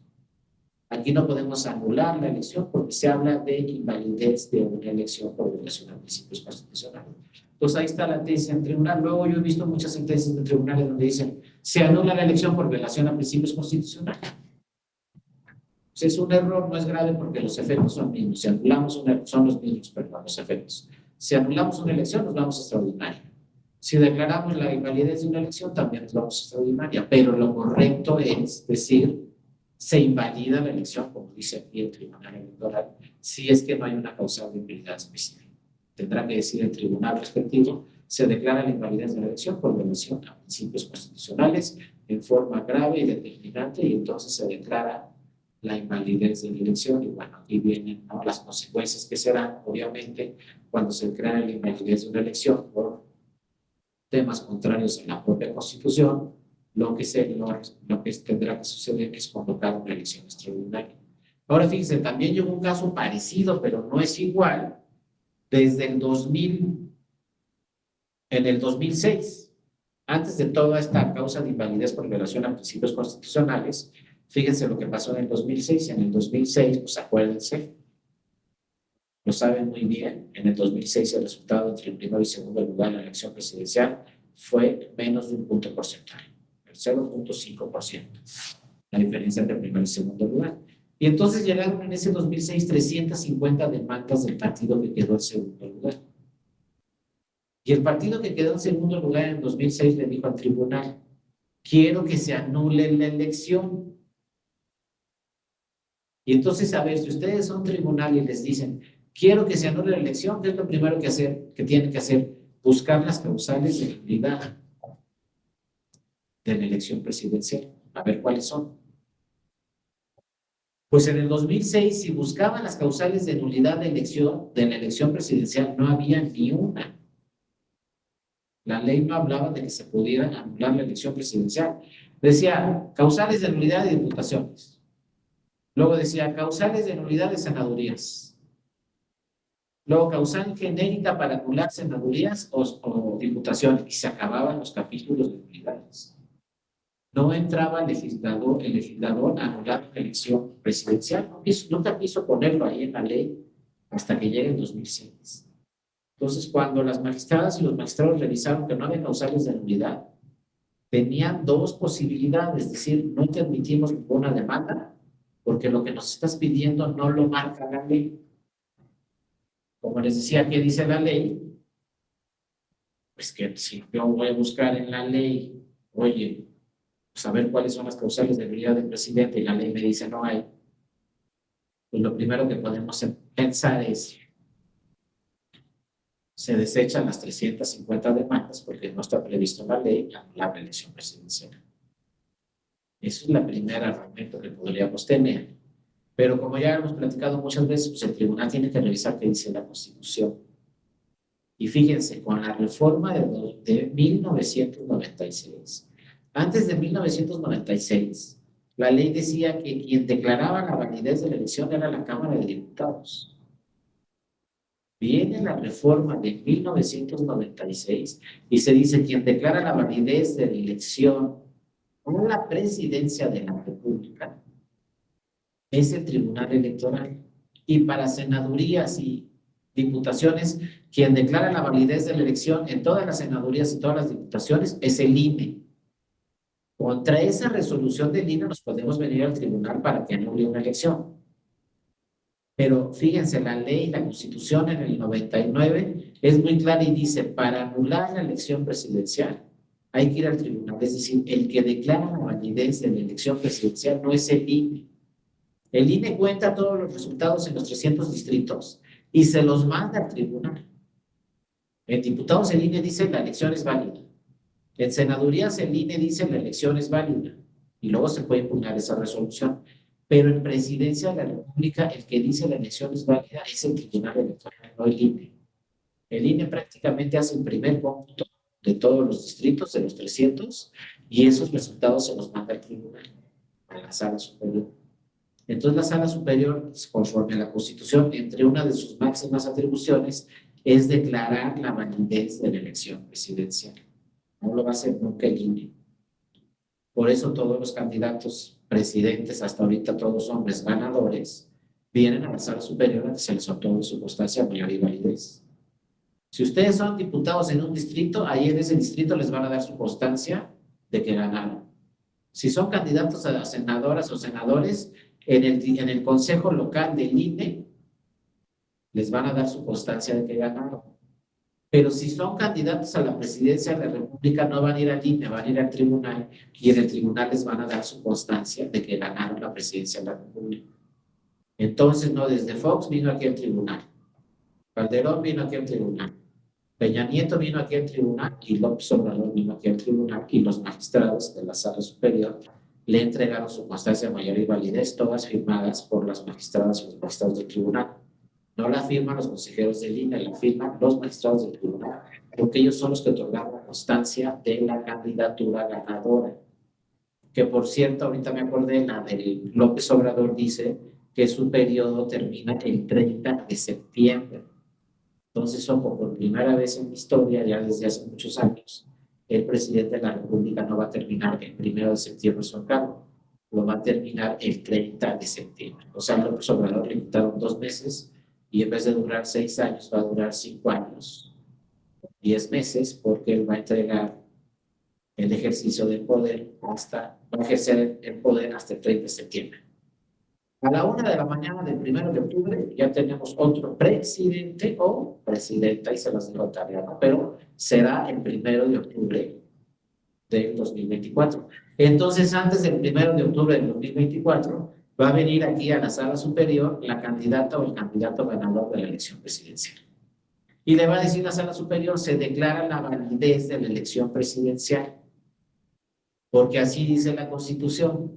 Speaker 2: Aquí no podemos anular la elección porque se habla de invalidez de una elección por violación a principios constitucionales. Entonces ahí está la tesis del tribunal. Luego yo he visto muchas sentencias de tribunales donde dicen se anula la elección por violación a principios constitucionales. Pues es un error, no es grave porque los efectos son mismos. Si anulamos son los mismos, perdón, los efectos. Si anulamos una elección, nos vamos a extraordinaria. Si declaramos la invalidez de una elección, también nos vamos a extraordinaria. Pero lo correcto es decir, se invalida la elección, como dice aquí el Tribunal Electoral, si es que no hay una causal de invalidez específica. Tendrá que decir el tribunal respectivo, se declara la invalidez de la elección por violación a principios constitucionales en forma grave y determinante, y entonces se declara la invalidez de la elección. Y bueno, aquí vienen, ¿no?, las consecuencias que serán, obviamente, cuando se declara la invalidez de una elección por temas contrarios a la propia Constitución. Lo que tendrá que suceder es convocar una elección extraordinaria. Ahora fíjense, también llegó un caso parecido, pero no es igual, desde el 2000, en el 2006. Antes de toda esta causa de invalidez por violación a principios constitucionales, fíjense lo que pasó en el 2006. En el 2006, pues acuérdense, lo saben muy bien, en el 2006 el resultado entre el primero y segundo lugar en la elección presidencial fue menos de un punto porcentual, el 0.5%, la diferencia entre el primer y segundo lugar. Y entonces llegaron en ese 2006 350 demandas del partido que quedó en segundo lugar. Y el partido que quedó en segundo lugar en 2006 le dijo al tribunal, quiero que se anule la elección. Y entonces, a ver, si ustedes son tribunal y les dicen, quiero que se anule la elección, ¿qué es lo primero que tienen que hacer? Buscar las causales de nulidad de la elección presidencial, a ver cuáles son. Pues en el 2006, si buscaban las causales de nulidad de la elección presidencial, no había ni una. La ley no hablaba de que se pudiera anular la elección presidencial. Decía causales de nulidad de diputaciones. Luego decía causales de nulidad de senadurías. Luego causal genérica para anular senadurías o diputaciones. Y se acababan los capítulos de nulidades. No entraba el legislador a anular la elección presidencial. Nunca quiso ponerlo ahí en la ley hasta que llegue el 2006. Entonces, cuando las magistradas y los magistrados revisaron que no había causales de nulidad, tenían dos posibilidades, es decir, no te admitimos ninguna demanda, porque lo que nos estás pidiendo no lo marca la ley. Como les decía, ¿qué dice la ley? Pues que si yo voy a buscar en la ley, oye, saber cuáles son las causales de nulidad del presidente y la ley me dice no hay, pues lo primero que podemos pensar es se desechan las 350 demandas porque no está previsto en la ley anular la elección presidencial. Eso es la primera argumento que podríamos tener. Pero como ya hemos platicado muchas veces, pues el tribunal tiene que revisar qué dice la Constitución. Y fíjense, con la reforma de 1996, antes de 1996, la ley decía que quien declaraba la validez de la elección era la Cámara de Diputados. Viene la reforma de 1996 y se dice quien declara la validez de la elección o la presidencia de la República es el Tribunal Electoral. Y para senadurías y diputaciones, quien declara la validez de la elección en todas las senadurías y todas las diputaciones es el INE. Contra esa resolución del INE nos podemos venir al tribunal para que anule una elección. Pero fíjense, la ley, la Constitución en el 99 es muy clara y dice, para anular la elección presidencial hay que ir al tribunal. Es decir, el que declara la validez de la elección presidencial no es el INE. El INE cuenta todos los resultados en los 300 distritos y se los manda al tribunal. En diputados el INE dice la elección es válida. En senadurías el INE dice la elección es válida. Y luego se puede impugnar esa resolución. Pero en presidencia de la República el que dice la elección es válida es el Tribunal Electoral, no el INE. El INE prácticamente hace el primer cómputo de todos los distritos, de los 300, y esos resultados se los manda al tribunal, a la sala superior. Entonces la sala superior, conforme a la Constitución, entre una de sus máximas atribuciones es declarar la validez de la elección presidencial. No lo va a hacer nunca el INE. Por eso todos los candidatos presidentes, hasta ahorita todos hombres ganadores, vienen a la sala superior a que se les otorgue su constancia, mayoría y validez. Si ustedes son diputados en un distrito, ahí en ese distrito les van a dar su constancia de que ganaron. Si son candidatos a senadoras o senadores, en el consejo local del INE, les van a dar su constancia de que ganaron. Pero si son candidatos a la presidencia de la República, no van a ir al INE, van a ir al tribunal y en el tribunal les van a dar su constancia de que ganaron la presidencia de la República. Entonces, no, desde Fox vino aquí al tribunal, Calderón vino aquí al tribunal, Peña Nieto vino aquí al tribunal y López Obrador vino aquí al tribunal y los magistrados de la sala superior le entregaron su constancia de mayoría y validez, todas firmadas por las magistradas y los magistrados del tribunal. No la firman los consejeros del INE, la firman los magistrados del tribunal, porque ellos son los que otorgaron la constancia de la candidatura ganadora. Que por cierto, ahorita me acordé, la del López Obrador dice que su periodo termina el 30 de septiembre. Entonces, ojo, por primera vez en la historia, ya desde hace muchos años, el presidente de la República no va a terminar el 1 de septiembre su cargo, lo va a terminar el 30 de septiembre. O sea, López Obrador le quitaron 2 meses y en vez de durar 6 años, va a durar 5 años, 10 meses, porque él va a entregar el ejercicio del poder va a ejercer el poder hasta el 30 de septiembre. A la 1 de la mañana del 1 de octubre ya tenemos otro presidente o presidenta, y se las digo Tariana, pero será el 1 de octubre del 2024. Entonces, antes del 1 de octubre del 2024, va a venir aquí a la sala superior la candidata o el candidato ganador de la elección presidencial. Y le va a decir la sala superior, se declara la validez de la elección presidencial, porque así dice la Constitución.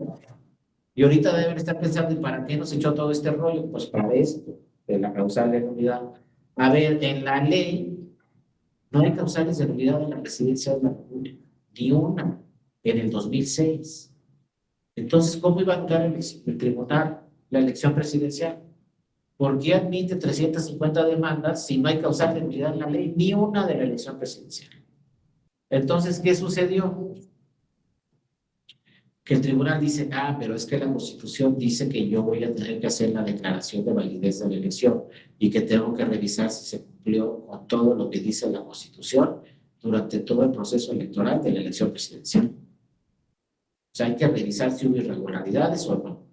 Speaker 2: Y ahorita deben estar pensando, ¿y para qué nos echó todo este rollo? Pues para esto, de la causal de nulidad. A ver, en la ley no hay causales de nulidad en la presidencia de la República, ni una, en el 2006. Entonces, ¿cómo iba a anular el tribunal la elección presidencial? ¿Por qué admite 350 demandas si no hay causal de nulidad en la ley? Ni una de la elección presidencial. Entonces, ¿qué sucedió? Que el tribunal dice, pero es que la Constitución dice que yo voy a tener que hacer la declaración de validez de la elección y que tengo que revisar si se cumplió con todo lo que dice la Constitución durante todo el proceso electoral de la elección presidencial. O sea, hay que revisar si hubo irregularidades o no.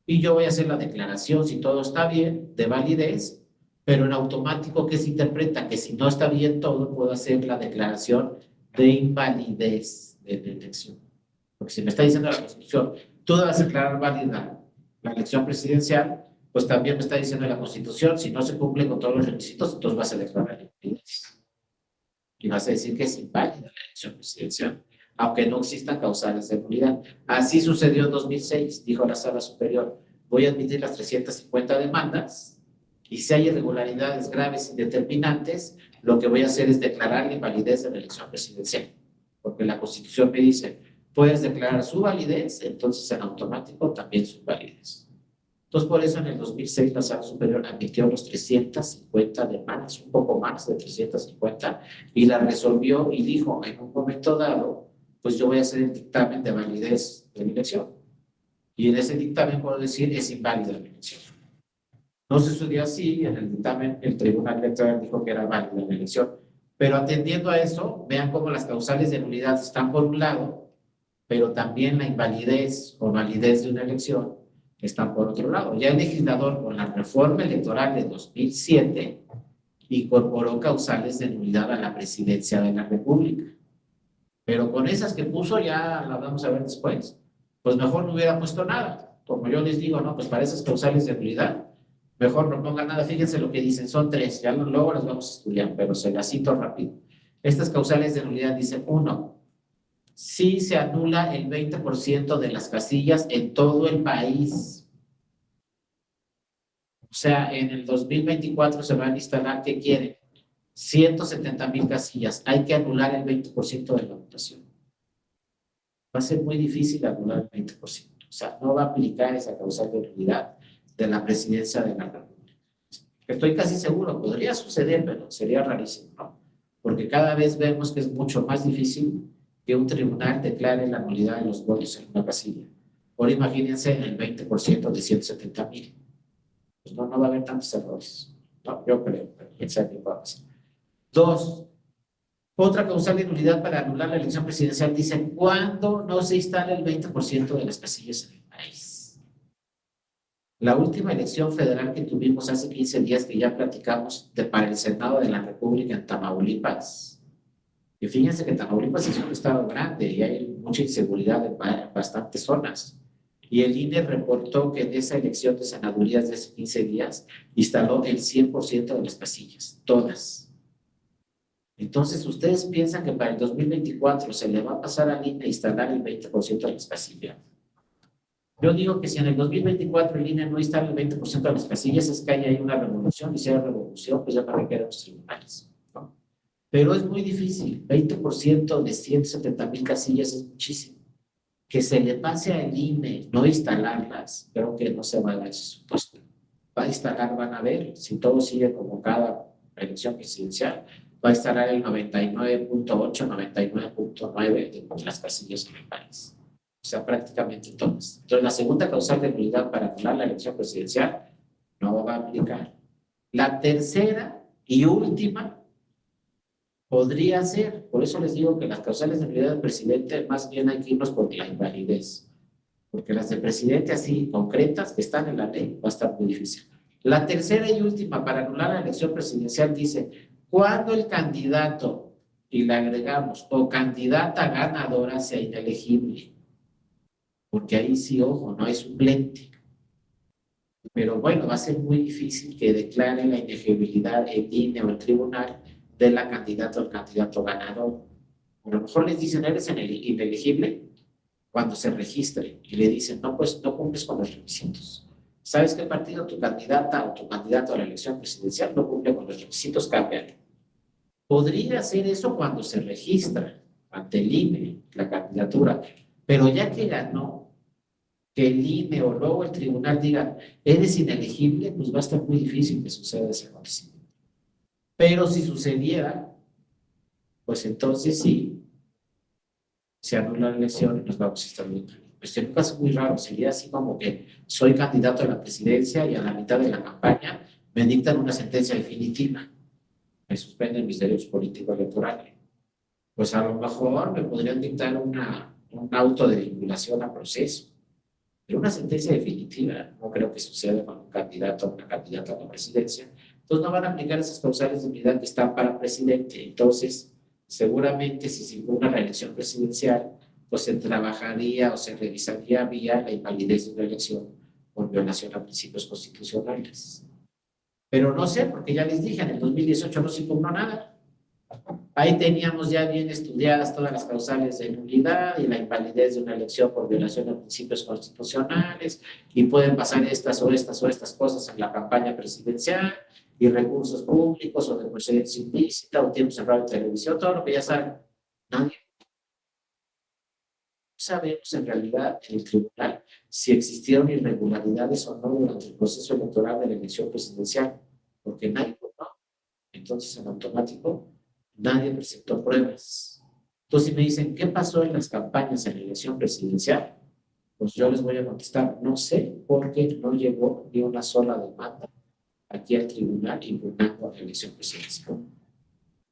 Speaker 2: Y yo voy a hacer la declaración si todo está bien, de validez, pero en automático, ¿qué se interpreta? Que si no está bien todo, puedo hacer la declaración de invalidez de la elección. Porque si me está diciendo la Constitución, tú debes declarar válida la elección presidencial, pues también me está diciendo la Constitución, si no se cumple con todos los requisitos, entonces vas a declarar invalidez. Y vas a decir que es inválida la elección presidencial, aunque no existan causales de nulidad. Así sucedió en 2006, dijo la Sala Superior, voy a admitir las 350 demandas y si hay irregularidades graves y determinantes, lo que voy a hacer es declarar la invalidez de la elección presidencial, porque la Constitución me dice, puedes declarar su validez, entonces en automático también su validez. Entonces, por eso en el 2006 la Sala Superior admitió los 350 demandas, un poco más de 350, y la resolvió y dijo, en un momento dado, pues yo voy a hacer el dictamen de validez de la elección. Y en ese dictamen puedo decir, es inválida la elección. No sucedió así, en el dictamen el Tribunal Electoral dijo que era válida la elección. Pero atendiendo a eso, vean cómo las causales de nulidad están por un lado, pero también la invalidez o validez de una elección están por otro lado. Ya el legislador, con la reforma electoral de 2007, incorporó causales de nulidad a la presidencia de la República. Pero con esas que puso, ya las vamos a ver después, pues mejor no hubiera puesto nada. Como yo les digo, no, pues para esas causales de nulidad, mejor no pongan nada. Fíjense lo que dicen, son 3, ya luego las vamos a estudiar, pero se las cito rápido. Estas causales de nulidad dicen, 1, si se anula el 20% de las casillas en todo el país. O sea, en el 2024 se van a instalar, ¿qué quieren? 170,000 casillas. Hay que anular el 20% de la votación. Va a ser muy difícil anular el 20%. O sea, no va a aplicar esa causal de nulidad de la presidencia de la República. Estoy casi seguro, podría suceder, pero sería rarísimo, ¿no? Porque cada vez vemos que es mucho más difícil que un tribunal declare la nulidad de los votos en una casilla. Ahora imagínense el 20% de 170,000. Pues no va a haber tantos errores. No, yo creo, pero quién sabe qué va a pasar. 2, otra causal de nulidad para anular la elección presidencial dice cuando no se instala el 20% de las casillas en el país. La última elección federal que tuvimos hace 15 días que ya platicamos para el Senado de la República en Tamaulipas. Y fíjense que Tamaulipas es un estado grande y hay mucha inseguridad en bastantes zonas. Y el INE reportó que en esa elección de senadurías de hace 15 días instaló el 100% de las casillas, todas. Entonces, ¿ustedes piensan que para el 2024 se le va a pasar al INE instalar el 20% de las casillas? Yo digo que si en el 2024 el INE no instala el 20% de las casillas, es que hay ahí una revolución, y si hay revolución, pues ya para qué quedan los tribunales, ¿no? Pero es muy difícil, 20% de 170,000 casillas es muchísimo. que se le pase al INE no instalarlas, creo que no se va a dar ese supuesto. Va a instalar, van a ver, si todo sigue como cada elección presidencial, va a instalar el 99.8, 99.9 de las casillas en el país. O sea, prácticamente todas. Entonces, la segunda causal de nulidad para anular la elección presidencial no va a aplicar. La tercera y última podría ser, por eso les digo que las causales de nulidad del presidente más bien hay que irnos por la invalidez, porque las del presidente así concretas que están en la ley va a estar muy difícil. La tercera y última para anular la elección presidencial dice, cuando el candidato, y le agregamos, o candidata ganadora sea inelegible, porque ahí sí, ojo, no hay suplente. Pero bueno, va a ser muy difícil que declare la inelegibilidad el INE o el tribunal de la candidata o el candidato ganador. A lo mejor les dicen, eres inelegible cuando se registre y le dicen, no, pues no cumples con los requisitos. ¿Sabes qué partido tu candidata o tu candidato a la elección presidencial no cumple con los requisitos? Cámbiale. Podría hacer eso cuando se registra ante el INE la candidatura, pero ya que ganó, que el INE o luego el tribunal diga, eres inelegible, pues va a estar muy difícil que suceda ese acontecimiento. Pero si sucediera, pues entonces sí, se anula la elección y nos vamos a estar viendo. Pues en un caso muy raro, sería así como que soy candidato a la presidencia y a la mitad de la campaña me dictan una sentencia definitiva, me suspenden mis derechos políticos electorales. Pues a lo mejor me podrían dictar un auto de vinculación a proceso. Pero una sentencia definitiva no creo que suceda con un candidato o una candidata a la presidencia. Entonces no van a aplicar esas causales de unidad que están para presidente. Entonces, seguramente si se impugna la elección presidencial, pues se trabajaría o se revisaría vía la invalidez de una elección por violación a principios constitucionales. Pero no sé, porque ya les dije, en el 2018 no se impugnó nada. Ahí teníamos ya bien estudiadas todas las causales de nulidad y la invalidez de una elección por violación de principios constitucionales y pueden pasar estas o estas o estas cosas en la campaña presidencial y recursos públicos o de procedencia ilícita o tiempos en radio y televisión, todo lo que ya saben. Nadie sabemos en realidad en el tribunal si existieron irregularidades o no durante el proceso electoral de la elección presidencial, porque nadie lo no. Entonces, en automático, nadie presentó pruebas. Entonces, si me dicen, ¿qué pasó en las campañas en la elección presidencial? Pues yo les voy a contestar, no sé, porque no llegó ni una sola demanda aquí al tribunal impugnando la elección presidencial.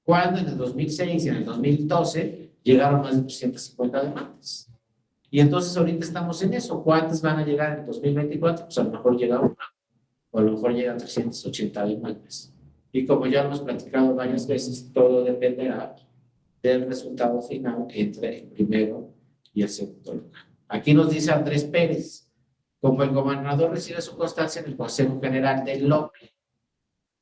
Speaker 2: Cuando en el 2006 y en el 2012 llegaron más de 350 demandas. Y entonces ahorita estamos en eso. ¿Cuántas van a llegar en el 2024? Pues a lo mejor llega una, o a lo mejor llegan 380 demandas. Y como ya hemos platicado varias veces, todo dependerá del resultado final entre el primero y el segundo lugar. Aquí nos dice Andrés Pérez, como el gobernador recibe su constancia en el Consejo General del LOPE.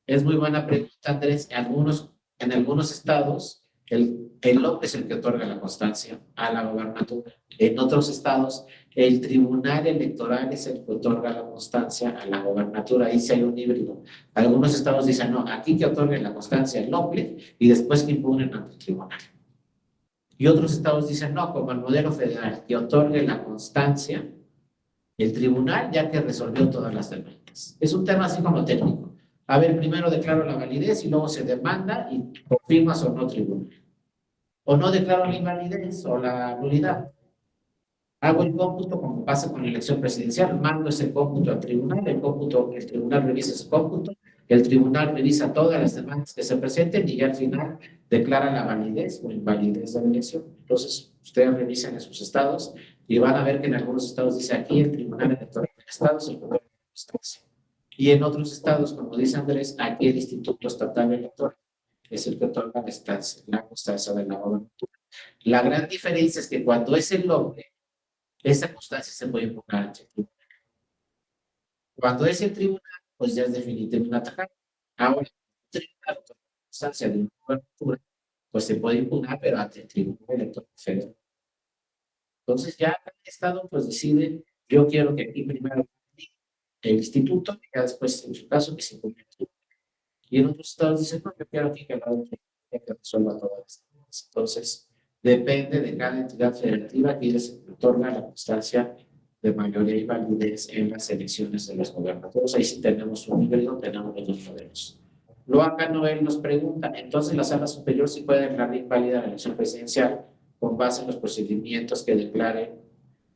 Speaker 2: Es muy buena pregunta, Andrés. En algunos estados, el LOPE es el que otorga la constancia a la gobernatura. En otros estados, el Tribunal Electoral es el que otorga la constancia a la gobernatura. Ahí sí hay un híbrido. Algunos estados dicen, no, aquí que otorguen la constancia el LOPE y después que impugnen ante el tribunal. Y otros estados dicen, no, como el modelo federal, que otorgue la constancia el tribunal ya que resolvió todas las demandas. Es un tema así como técnico. A ver, primero declaro la validez y luego se demanda y confirmas o no tribunal. O no declaro la invalidez o la nulidad. Hago el cómputo como pasa con la elección presidencial, mando ese cómputo al tribunal, el tribunal revisa ese cómputo, el tribunal revisa todas las demandas que se presenten y ya al final declara la validez o invalidez de la elección. Entonces, ustedes revisan en sus estados y van a ver que en algunos estados dice aquí el Tribunal Electoral del Estado es el poder de justicia. Y en otros estados, como dice Andrés, aquí el Instituto Estatal Electoral es el que otorga la constancia de la gobernatura. La gran diferencia es que cuando es el hombre, esa constancia se puede impugnar ante el tribunal. Cuando es el tribunal, pues ya es definitivo un atacante. Ahora, el tribunal otorga la constancia de una gobernatura, pues se puede impugnar, pero ante el Tribunal Electoral Federal. Entonces ya cada estado pues decide, yo quiero que aquí primero el instituto, y ya después en su caso que se impugne el tribunal. Y en otros estados dicen, no, yo quiero aquí que la que resuelva todas las cosas. Entonces, Depende de cada entidad federativa que se otorga la constancia de mayoría y validez en las elecciones de los gobernadores. Ahí sí tenemos un híbrido, tenemos los dos modelos. Luego Noel nos pregunta, entonces la sala superior sí puede declarar inválida la elección presidencial con base en los procedimientos que declaren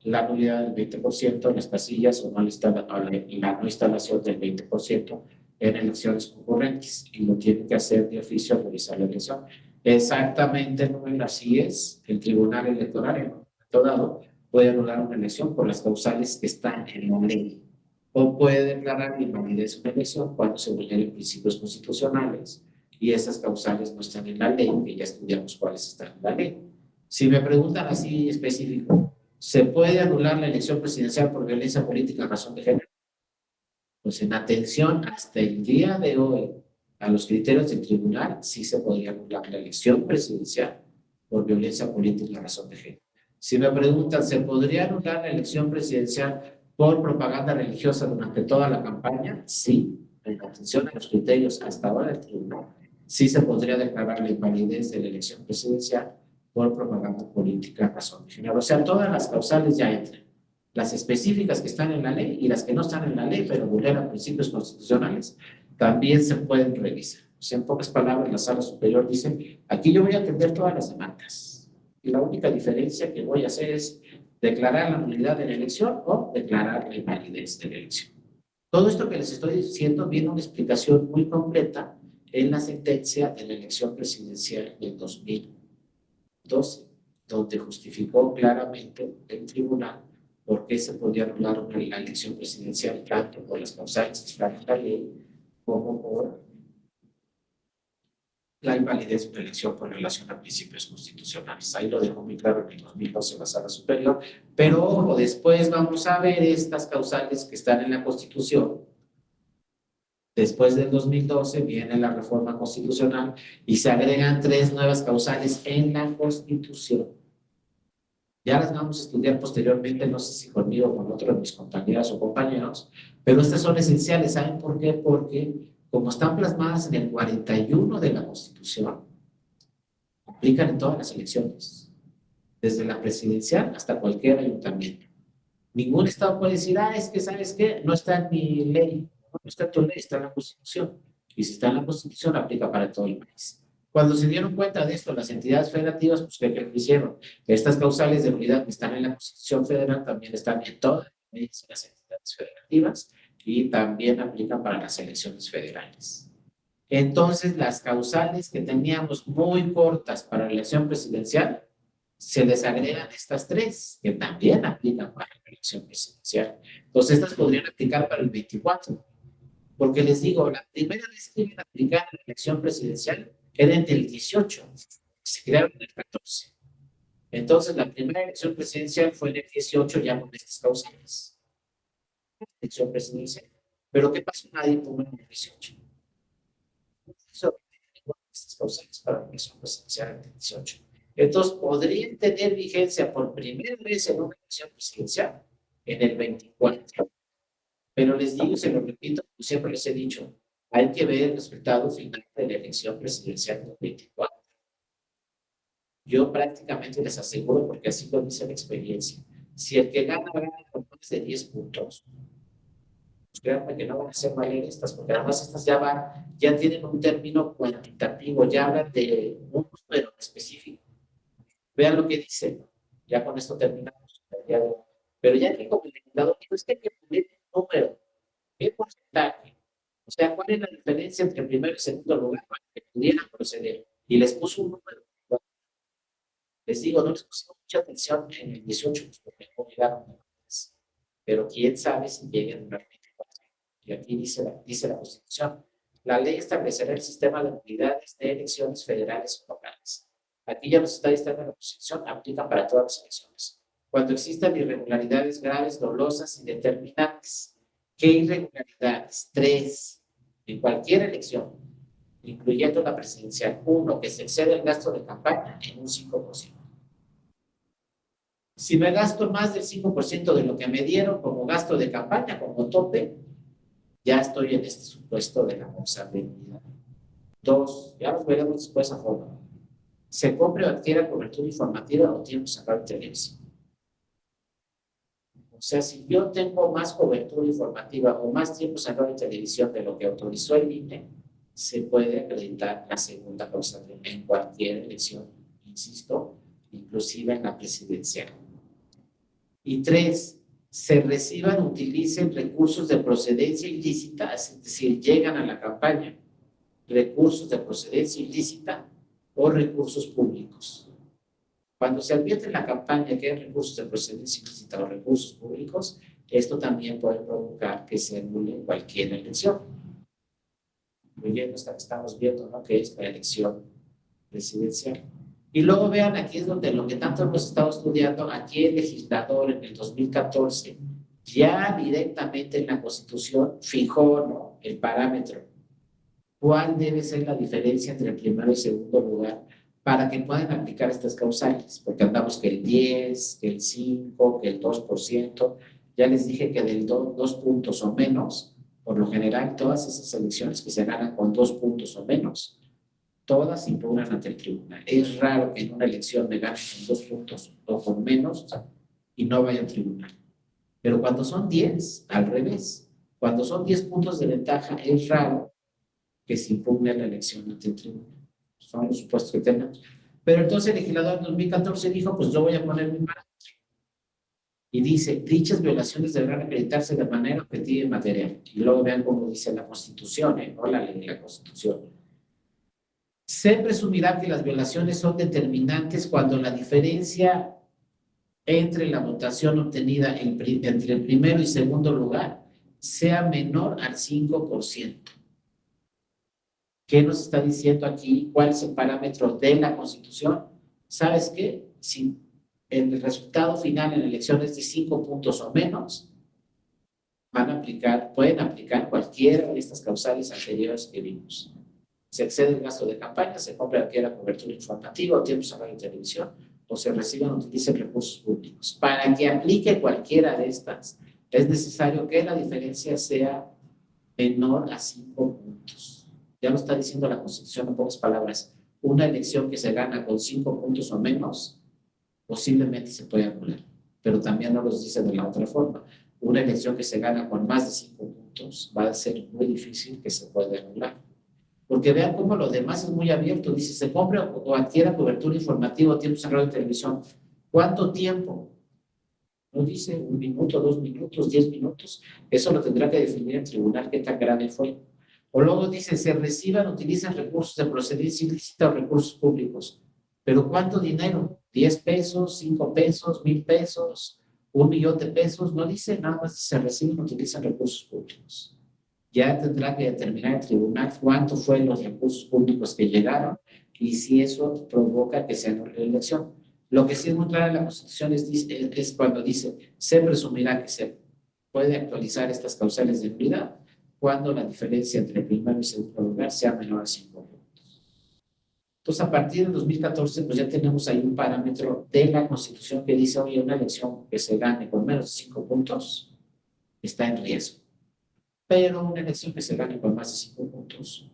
Speaker 2: la nulidad del 20% en las casillas o la no instalación del 20% en elecciones concurrentes, y lo tiene que hacer de oficio al realizar la elección. Exactamente, Noel, así es. El Tribunal Electoral en un momento dado puede anular una elección por las causales que están en la ley, o puede declarar invalidez una elección cuando se vulneren principios constitucionales y esas causales no están en la ley, que ya estudiamos cuáles están en la ley. Si me preguntan así específico, ¿se puede anular la elección presidencial por violencia política a razón de género? Pues en atención hasta el día de hoy a los criterios del tribunal, sí se podría anular la elección presidencial por violencia política a razón de género. Si me preguntan, ¿se podría anular la elección presidencial por propaganda religiosa durante toda la campaña? Sí, en atención a los criterios hasta ahora del tribunal, sí se podría declarar la invalidez de la elección presidencial por propaganda política a razón de género. O sea, todas las causales ya entran, las específicas que están en la ley y las que no están en la ley, pero vulneran principios constitucionales, también se pueden revisar. O sea, en pocas palabras, la sala superior dice, aquí yo voy a atender todas las demandas. Y la única diferencia que voy a hacer es declarar la nulidad de la elección o declarar la invalidez de la elección. Todo esto que les estoy diciendo viene una explicación muy completa en la sentencia de la elección presidencial del 2012, donde justificó claramente el tribunal por qué se podía anular la elección presidencial tanto por las causales que están en la ley como por la invalidez de una elección por relación a principios constitucionales. Ahí lo dejó muy claro en el 2012 en la sala superior, pero después vamos a ver estas causales que están en la Constitución. Después del 2012 viene la reforma constitucional y se agregan 3 nuevas causales en la Constitución. Ya las vamos a estudiar posteriormente, no sé si conmigo o con otro de mis compañeras o compañeros, pero estas son esenciales. ¿Saben por qué? Porque como están plasmadas en el 41 de la Constitución, aplican en todas las elecciones, desde la presidencial hasta cualquier ayuntamiento. Ningún estado puede decir, es que, ¿sabes qué? No está en mi ley, no está en tu ley, está en la Constitución. Y si está en la Constitución, aplica para todo el país. Cuando se dieron cuenta de esto, las entidades federativas, pues, ¿qué hicieron? Estas causales de unidad que están en la Constitución Federal también están en todas las entidades federativas y también aplican para las elecciones federales. Entonces, las causales que teníamos muy cortas para la elección presidencial, se les agregan estas 3, que también aplican para la elección presidencial. Entonces, estas podrían aplicar para el 24, porque les digo, la primera vez que iban a aplicar la elección presidencial era en el 18, se crearon en el 14. Entonces, la primera elección presidencial fue en el 18 ya con estas causales. Elección presidencial. Pero ¿qué pasó? Nadie tuvo en el 18. Eso, estas causales para la elección presidencial en el 18. Entonces, podrían tener vigencia por primera vez en una elección presidencial en el 24. Pero les digo, se lo repito, siempre les he dicho, hay que ver el resultado final de la elección presidencial del 24. Yo prácticamente les aseguro, porque así lo dice la experiencia, si el que gana con más de 10 puntos, pues créanme que no van a ser valer estas, porque además estas ya tienen un término cuantitativo, ya hablan de un número específico. Vean lo que dice, ya con esto terminamos. Pero ya que como el legislador dijo, es que hay que poner un número, ¿qué porcentaje? O sea, ¿cuál es la diferencia entre el primero y segundo lugar para que pudieran proceder? Y les puso un número. Les digo, no les pusimos mucha atención en el 18, pues porque no llegaron más. Pero quién sabe si lleguen realmente. Y aquí dice la Constitución, la ley establecerá el sistema de unidades de elecciones federales o locales. Aquí ya nos está diciendo la Constitución, aplica para todas las elecciones. Cuando existan irregularidades graves, dolosas y determinantes. ¿Qué irregularidades? 3. En cualquier elección, incluyendo la presidencial. 1, que se excede el gasto de campaña en un 5%. Si me gasto más del 5% de lo que me dieron como gasto de campaña, como tope, ya estoy en este supuesto de la responsabilidad. 2, ya los veremos después a fondo. se compre o adquiera cobertura informativa o tiempo cerrado de televisión. O sea, si yo tengo más cobertura informativa o más tiempo cerrado de televisión de lo que autorizó el INE, se puede acreditar la segunda causalidad en cualquier elección, insisto, inclusive en la presidencial. Y 3, se reciban o utilicen recursos de procedencia ilícita, es decir, llegan a la campaña recursos de procedencia ilícita o recursos públicos. Cuando se advierte en la campaña que hay recursos de procedencia ilícita o recursos públicos, esto también puede provocar que se anule cualquier elección. Muy bien, estamos viendo, ¿no?, que es la elección presidencial. Y luego vean, aquí es donde lo que tanto hemos estado estudiando, aquí el legislador en el 2014 ya directamente en la Constitución fijó, ¿no?, el parámetro. ¿Cuál debe ser la diferencia entre el primero y segundo lugar para que puedan aplicar estas causales? Porque andamos que el 10, que el 5, que el 2%. Ya les dije que del 2 puntos o menos, por lo general, todas esas elecciones que se ganan con 2 puntos o menos, todas impugnan ante el tribunal. Es raro que en una elección me gane con 2 puntos o con menos y no vaya al tribunal. Pero cuando son 10, al revés. Cuando son 10 puntos de ventaja, es raro que se impugne la elección ante el tribunal. Son los supuestos que tenemos. Pero entonces el legislador en 2014 dijo, pues yo voy a poner mi parámetro. Y dice, dichas violaciones deberán acreditarse de manera objetiva y material. Y luego vean cómo dice la Constitución, no la ley, la Constitución. Se presumirá que las violaciones son determinantes cuando la diferencia entre la votación obtenida entre el primero y segundo lugar sea menor al 5%. ¿Qué nos está diciendo aquí? ¿Cuál es el parámetro de la Constitución? ¿Sabes qué? Si el resultado final en la elección es de 5 puntos o menos, pueden aplicar cualquiera de estas causales anteriores que vimos. Se excede el gasto de campaña, se compra adquiera cobertura informativa o tiempos a radio y televisión, o se reciben o utilicen recursos públicos. Para que aplique cualquiera de estas, es necesario que la diferencia sea menor a 5 puntos. Ya lo está diciendo la Constitución en pocas palabras. Una elección que se gana con 5 puntos o menos, posiblemente se puede anular, pero también no los dice de la otra forma. Una elección que se gana con más de 5 puntos va a ser muy difícil que se pueda anular. Porque vean cómo lo demás es muy abierto. Dice, se compra o adquiera cobertura informativa o tiempo cerrado de televisión. ¿Cuánto tiempo? No dice 1 minuto, 2 minutos, 10 minutos. Eso lo tendrá que definir el tribunal qué tan grave fue. O luego dice, se reciban, utilizan recursos de procedencia ilícita o recursos públicos. ¿Pero cuánto dinero? ¿10 pesos, 5 pesos, 1,000 pesos, 1,000,000 de pesos? No dice, nada más se reciben, utilizan recursos públicos. Ya tendrá que determinar el tribunal cuánto fueron los recursos públicos que llegaron y si eso provoca que se anule la elección. Lo que sí es muy claro en la Constitución es cuando dice, se presumirá que se puede actualizar estas causales de nulidad cuando la diferencia entre el primero y segundo lugar sea menor a 5 puntos. Entonces, a partir de 2014, pues ya tenemos ahí un parámetro de la Constitución que dice, oye, una elección que se gane con menos de 5 puntos está en riesgo. Pero una elección que se gane con más de 5 puntos,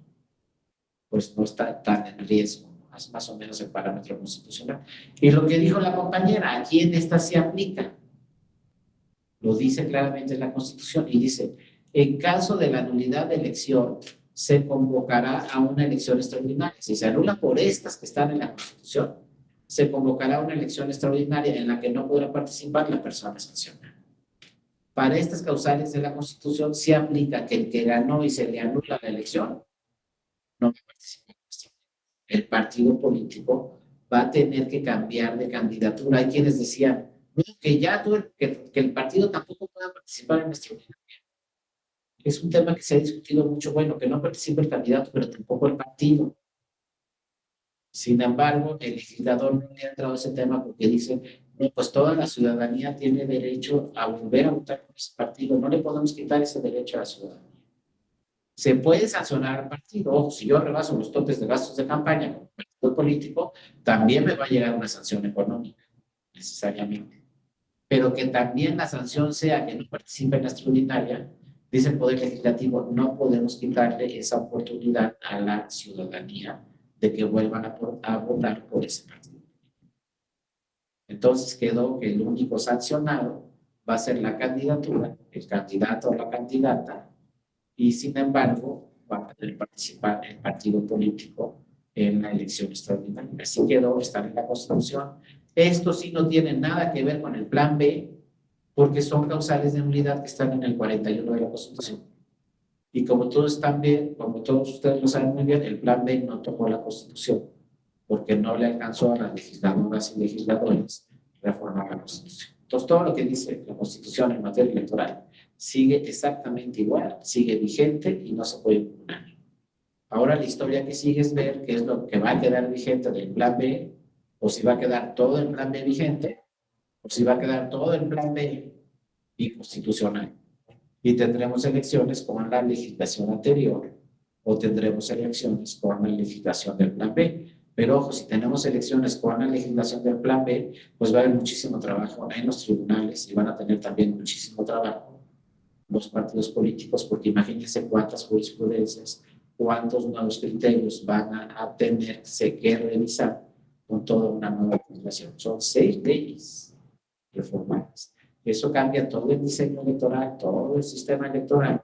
Speaker 2: pues no está tan en riesgo. Es más o menos el parámetro constitucional. Y lo que dijo la compañera, aquí en esta se aplica. Lo dice claramente en la Constitución y dice, en caso de la nulidad de elección, se convocará a una elección extraordinaria. Si se anula por estas que están en la Constitución, se convocará a una elección extraordinaria en la que no podrá participar la persona sancionada. Para estas causales de la Constitución se aplica que el que ganó y se le anula la elección no va a participar. El partido político va a tener que cambiar de candidatura. Hay quienes decían que ya que el partido tampoco pueda participar en nuestro extraordinaria. Es un tema que se ha discutido mucho, bueno, que no participe el candidato, pero tampoco el partido. Sin embargo, el legislador no le ha entrado a ese tema porque dice, no, pues toda la ciudadanía tiene derecho a volver a votar por ese partido, no le podemos quitar ese derecho a la ciudadanía. Se puede sancionar al partido. Ojo, si yo rebaso los topes de gastos de campaña como partido político, también me va a llegar una sanción económica, necesariamente. Pero que también la sanción sea que no participe en la extraordinaria, dice el Poder Legislativo, no podemos quitarle esa oportunidad a la ciudadanía de que vuelvan a votar por ese partido. Entonces quedó que el único sancionado va a ser la candidatura, el candidato o la candidata, y sin embargo va a poder participar el partido político en la elección extraordinaria. Así quedó, está en la Constitución. Esto sí no tiene nada que ver con el plan B, porque son causales de nulidad que están en el 41 de la Constitución. Y como todos están bien, como todos ustedes lo saben muy bien, el plan B no tocó la Constitución, porque no le alcanzó a las legisladoras y legisladores reformar la Constitución. Entonces, todo lo que dice la Constitución en materia electoral sigue exactamente igual, sigue vigente y no se puede impugnar. Ahora la historia que sigue es ver qué es lo que va a quedar vigente del plan B, o si va a quedar todo el plan B vigente, o si va a quedar todo el plan B inconstitucional. Y tendremos elecciones con la legislación anterior o tendremos elecciones con la legislación del plan B. Pero ojo, si tenemos elecciones con la legislación del plan B, pues va a haber muchísimo trabajo en los tribunales y van a tener también muchísimo trabajo los partidos políticos, porque imagínense cuántas jurisprudencias, cuántos nuevos criterios van a tenerse que revisar con toda una nueva legislación. Son 6 leyes reformadas. Eso cambia todo el diseño electoral, todo el sistema electoral.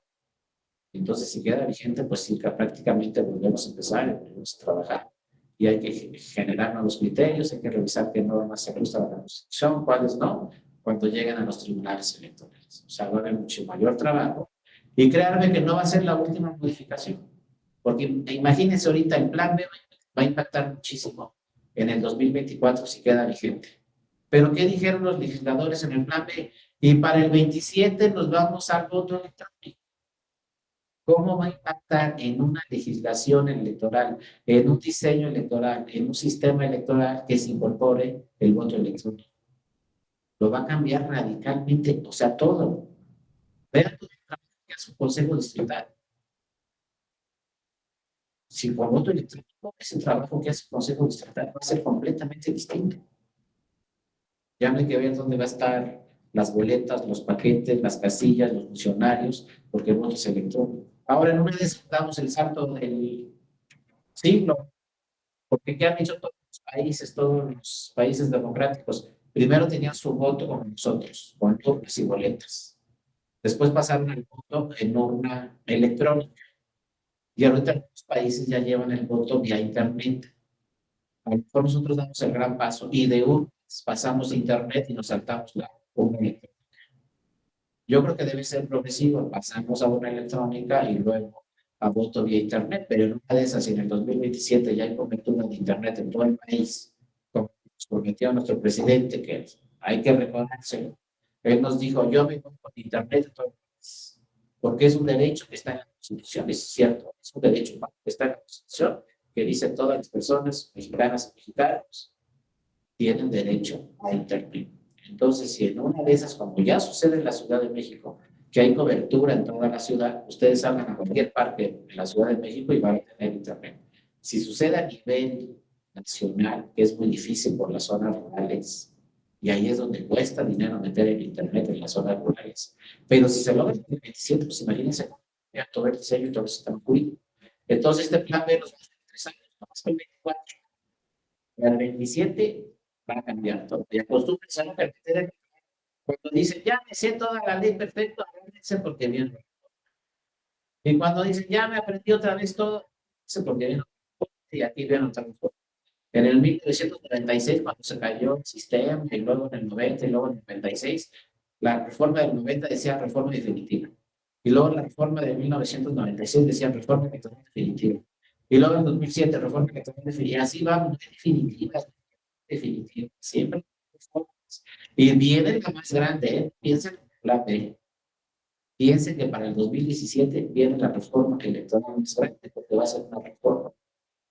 Speaker 2: Entonces, si queda vigente, pues sí, que prácticamente volvemos a empezar, volvemos a trabajar. Y hay que generar nuevos criterios, hay que revisar qué normas se ajustan a la Constitución, cuáles no, cuando lleguen a los tribunales electorales. O sea, va a haber mucho mayor trabajo. Y créanme que no va a ser la última modificación, porque imagínense ahorita el plan B va a impactar muchísimo en el 2024 si queda vigente. Pero ¿qué dijeron los legisladores en el plan B? Y para el 27 nos vamos al voto electrónico. ¿Cómo va a impactar en una legislación electoral, en un diseño electoral, en un sistema electoral que se incorpore el voto electrónico? Lo va a cambiar radicalmente, o sea, todo. Vean todo el trabajo que hace un consejo distrital. Si por voto electrónico, ese trabajo que hace el consejo distrital va a ser completamente distinto. Ya no hay que ver dónde va a estar las boletas, los paquetes, las casillas, los funcionarios, porque el voto es electrónico. Ahora, en una vez damos el salto del siglo, porque ¿qué han hecho todos los países democráticos? Primero tenían su voto como nosotros, con urnas y boletas. Después pasaron el voto en urna electrónica. Y ahorita los países ya llevan el voto vía internet. A lo mejor nosotros damos el gran paso y de urnas pasamos a internet y nos saltamos la urna electrónica. Yo creo que debe ser progresivo, pasamos a urna electrónica y luego a voto vía internet, pero en una de esas, si en el 2027 ya hay cobertura de internet en todo el país, como nos prometió nuestro presidente, que hay que reconocerlo, él nos dijo, yo me voy con internet en todo el país, porque es un derecho que está en la Constitución, es cierto, es un derecho que está en la Constitución, que dice todas las personas mexicanas y mexicanos tienen derecho a internet. Entonces, si en una de esas, como ya sucede en la Ciudad de México, que hay cobertura en toda la ciudad, ustedes salgan a cualquier parte de la Ciudad de México y van a tener internet. Si sucede a nivel nacional, que es muy difícil por las zonas rurales, y ahí es donde cuesta dinero meter el internet en las zonas rurales. Pero si se logra en el 27, pues imagínense todo el diseño y todo el sistema jurídico. Entonces, este plan B nos va a hacer 3 años, no más que el 24. Para el 27 va a cambiar todo. Y acostúmbrense a no perder. Cuando dicen, ya me sé toda la ley perfecto, agárrense porque viene. Y cuando dicen, ya me aprendí otra vez todo, agárrense porque viene. Y aquí viene otra vez. En el 1996, cuando se cayó el sistema, y luego en el 90, y luego en el 96, la reforma del 90 decía reforma definitiva. Y luego la reforma de 1996 decía reforma electoral definitiva. Y luego en 2007, reforma electoral definitiva. Así vamos, definitivas, definitivas, siempre. Y viene la más grande, ¿eh? Piensen en la B. Piensen que para el 2017 viene la reforma electoral más grande, porque va a ser una reforma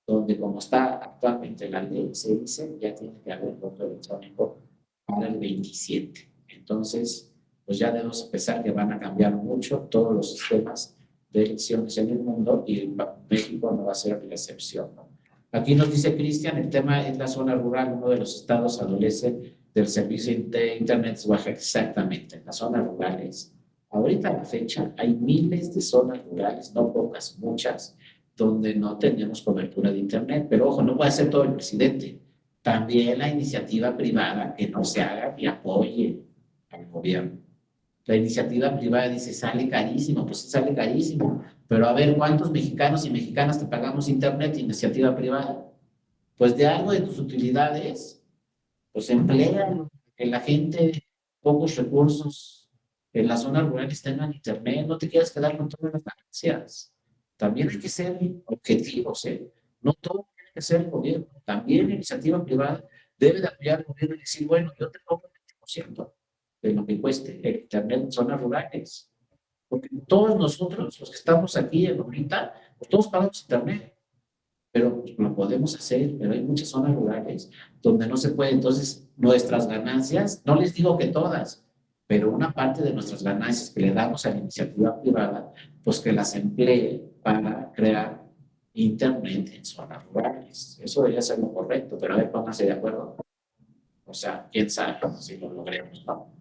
Speaker 2: donde, como está actualmente la ley, se dice ya tiene que haber voto electrónico para el 27. Entonces, pues ya debemos pensar que van a cambiar mucho todos los sistemas de elecciones en el mundo y México no va a ser la excepción, ¿no? Aquí nos dice Cristian, el tema es la zona rural, uno de los estados adolece del servicio de Internet Oaxaca, exactamente, en las zonas rurales. Ahorita a la fecha hay miles de zonas rurales, no pocas, muchas, donde no tenemos cobertura de Internet. Pero ojo, no puede ser todo el presidente. También la iniciativa privada que no se haga y apoye al gobierno. La iniciativa privada dice, sale carísimo, pues sí sale carísimo, pero a ver, ¿cuántos mexicanos y mexicanas te pagamos Internet, iniciativa privada? Pues de algo de tus utilidades, pues emplean que la gente, pocos recursos en las zonas rurales tengan Internet, no te quieras quedar con todas las ganancias. También hay que ser objetivos, ¿eh? No todo tiene que ser el gobierno, también la iniciativa privada debe de apoyar al gobierno y decir, bueno, yo te pongo el 20% de lo que cueste el Internet en zonas rurales. Porque todos nosotros, los que estamos aquí en ahorita, pues todos pagamos Internet, pero pues, lo podemos hacer, pero hay muchas zonas rurales donde no se puede. Entonces, nuestras ganancias, no les digo que todas, pero una parte de nuestras ganancias que le damos a la iniciativa privada, pues que las emplee para crear Internet en zonas rurales. Eso debería ser lo correcto, pero a ver, pónganse de acuerdo. O sea, quién sabe si lo logremos, ¿no?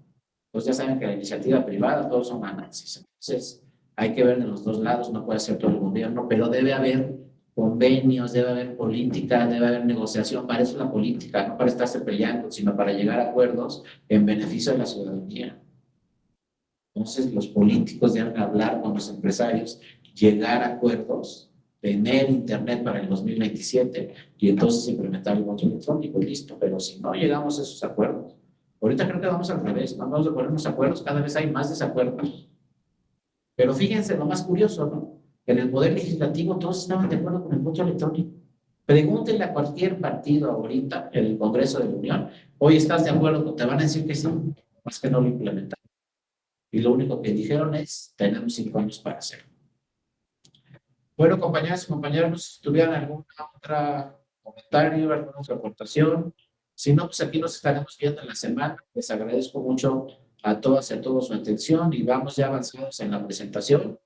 Speaker 2: Pues ya saben que la iniciativa privada, todos son ganancias. Entonces, hay que ver de los dos lados, no puede ser todo el gobierno, pero debe haber convenios, debe haber política, debe haber negociación. Para eso es la política, no para estarse peleando, sino para llegar a acuerdos en beneficio de la ciudadanía. Entonces, los políticos deben hablar con los empresarios, llegar a acuerdos, tener Internet para el 2027 y entonces implementar el voto electrónico y listo. Pero si no llegamos a esos acuerdos, ahorita creo que vamos al revés, no vamos a ponernos acuerdos, cada vez hay más desacuerdos. Pero fíjense lo más curioso, ¿no? En el Poder Legislativo todos estaban de acuerdo con el voto electrónico. Pregúntenle a cualquier partido ahorita, en el Congreso de la Unión, hoy estás de acuerdo, te van a decir que sí, más que no lo implementan. Y lo único que dijeron es, tenemos 5 años para hacerlo. Bueno, compañeras y compañeros, no sé si tuvieran alguna otra comentario, alguna otra aportación. Si no, pues aquí nos estaremos viendo en la semana. Les agradezco mucho a todas y a todos su atención y vamos ya avanzados en la presentación.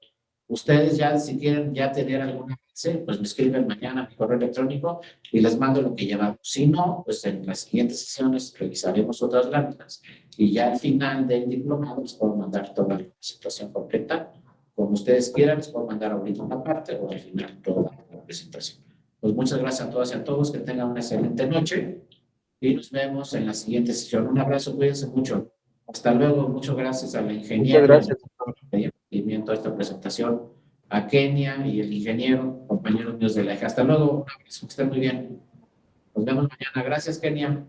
Speaker 2: Ustedes ya, si quieren ya tener alguna avance, pues me escriben mañana a mi correo electrónico y les mando lo que llevamos. Si no, pues en las siguientes sesiones revisaremos otras láminas y ya al final del diplomado les puedo mandar toda la presentación completa. Como ustedes quieran, les puedo mandar ahorita una parte o al final toda la presentación. Pues muchas gracias a todas y a todos, que tengan una excelente noche y nos vemos en la siguiente sesión. Un abrazo, cuídense mucho. Hasta luego, muchas gracias a la
Speaker 1: Muchas
Speaker 2: ingeniera
Speaker 1: gracias.
Speaker 2: de seguimiento a esta presentación, a Kenia y el ingeniero, compañeros míos de la EJA. Hasta luego, un abrazo, que estén muy bien. Nos vemos mañana. Gracias, Kenia.